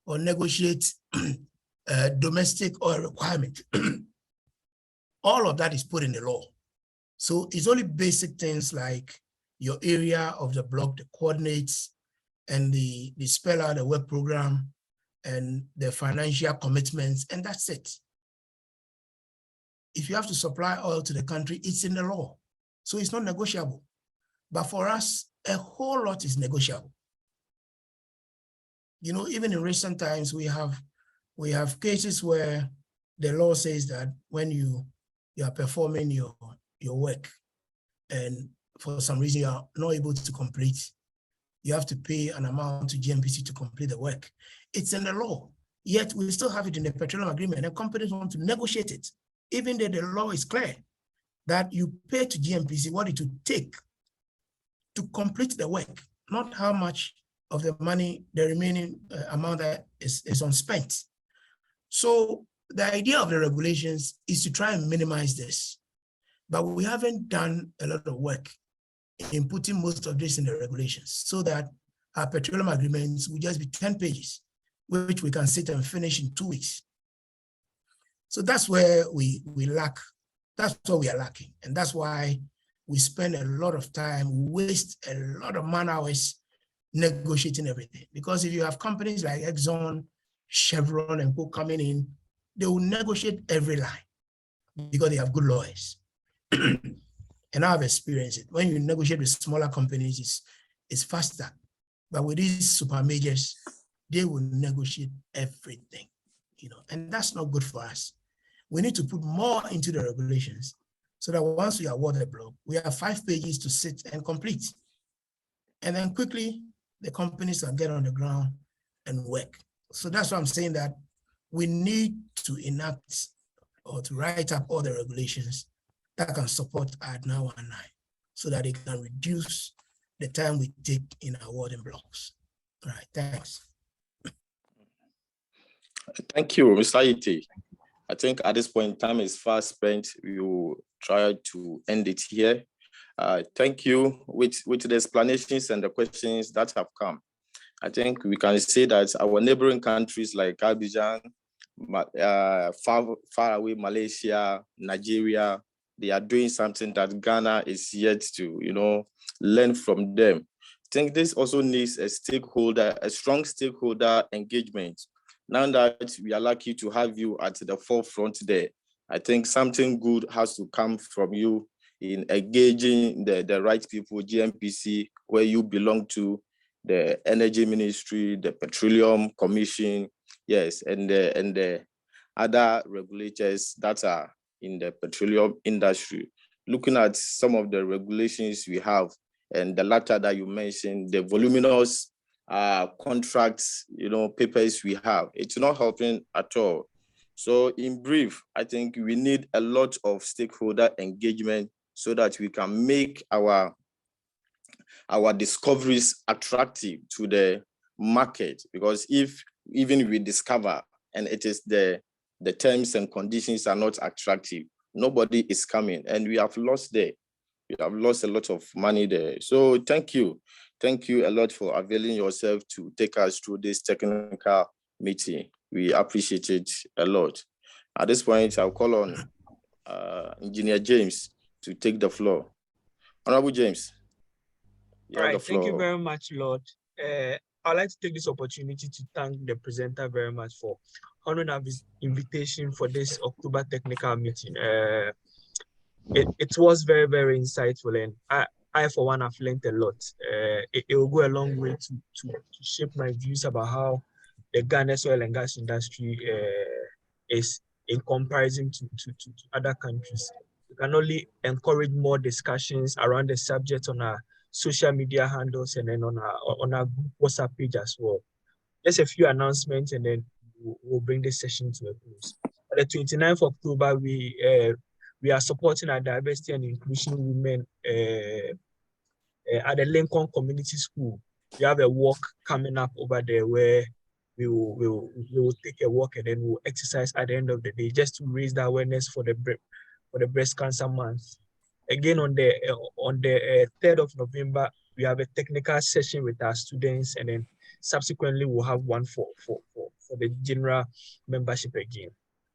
or negotiate a domestic oil requirement. All of that is put in the law. So it's only basic things like your area of the block, the coordinates, and the spell out the work program and the financial commitments, and that's it. If you have to supply oil to the country, it's in the law. So it's not negotiable. But for us, a whole lot is negotiable. Even in recent times, we have cases where the law says that when you are performing your work, and for some reason you are not able to complete, you have to pay an amount to GMPC to complete the work. It's in the law, yet we still have it in the petroleum agreement, and companies want to negotiate it, even though the law is clear that you pay to GMPC what it would take to complete the work, not how much of the money, the remaining amount that is unspent. So the idea of the regulations is to try and minimize this, but we haven't done a lot of work in putting most of this in the regulations so that our petroleum agreements will just be 10 pages, which we can sit and finish in 2 weeks. So that's where we lack, that's what we are lacking. And that's why we spend a lot of time, waste a lot of man hours negotiating everything. Because if you have companies like Exxon, Chevron, and people coming in, they will negotiate every line because they have good lawyers. And I've experienced it. When you negotiate with smaller companies, it's faster. But with these super majors, they will negotiate everything, and that's not good for us. We need to put more into the regulations so that once we award a block, we have 5 pages to sit and complete. And then quickly, the companies can get on the ground and work. So that's why I'm saying that we need to enact or to write up all the regulations that can support ADNA 19 so that it can reduce the time we take in awarding blocks. All right, thanks. Thank you, Mr. Iti. I think at this point, time is fast spent. We will try to end it here. Thank you with the explanations and the questions that have come. I think we can say that our neighboring countries like Abidjan, far away Malaysia, Nigeria, they are doing something that Ghana is yet to, learn from them. I think this also needs a strong stakeholder engagement. Now that we are lucky to have you at the forefront there, I think something good has to come from you in engaging the right people, GMPC, where you belong to, the Energy Ministry, the Petroleum Commission, yes, and the other regulators that are in the petroleum industry. Looking at some of the regulations we have, and the latter that you mentioned, the voluminous contracts, papers we have, it's not helping at all. So in brief, I think we need a lot of stakeholder engagement so that we can make our discoveries attractive to the market. Because if even we discover and it is the terms and conditions are not attractive, nobody is coming, and we have lost there. We have lost a lot of money there. So thank you a lot for availing yourself to take us through this technical meeting. We appreciate it a lot. At this point, I'll call on Engineer James to take the floor. Honorable James. All right, thank you very much, Lord. I'd like to take this opportunity to thank the presenter very much for honoring our invitation for this October technical meeting. It was very, very insightful, and I for one, have learned a lot. It will go a long way to shape my views about how the Ghana's oil and gas industry is in comparison to other countries. We can only encourage more discussions around the subject on our social media handles and then on our WhatsApp page as well. Just a few announcements, and then we'll bring this session to a close. On the 29th of October, we are supporting our diversity and inclusion women at the Lincoln Community School. We have a walk coming up over there where we will take a walk and then we'll exercise at the end of the day, just to raise the awareness for the breast cancer month. Again, on the 3rd of November, we have a technical session with our students, and then subsequently we'll have one for the general membership again.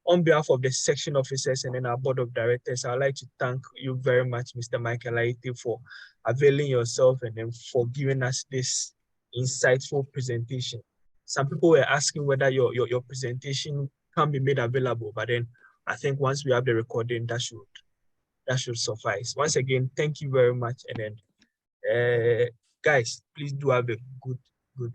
On behalf of the section officers and then our board of directors, I'd like to thank you very much, Mr. Michael Aite, for availing yourself and then for giving us this insightful presentation. Some people were asking whether your presentation can be made available, but then I think once we have the recording, that should suffice. Once again, thank you very much. And then, guys, please do have a good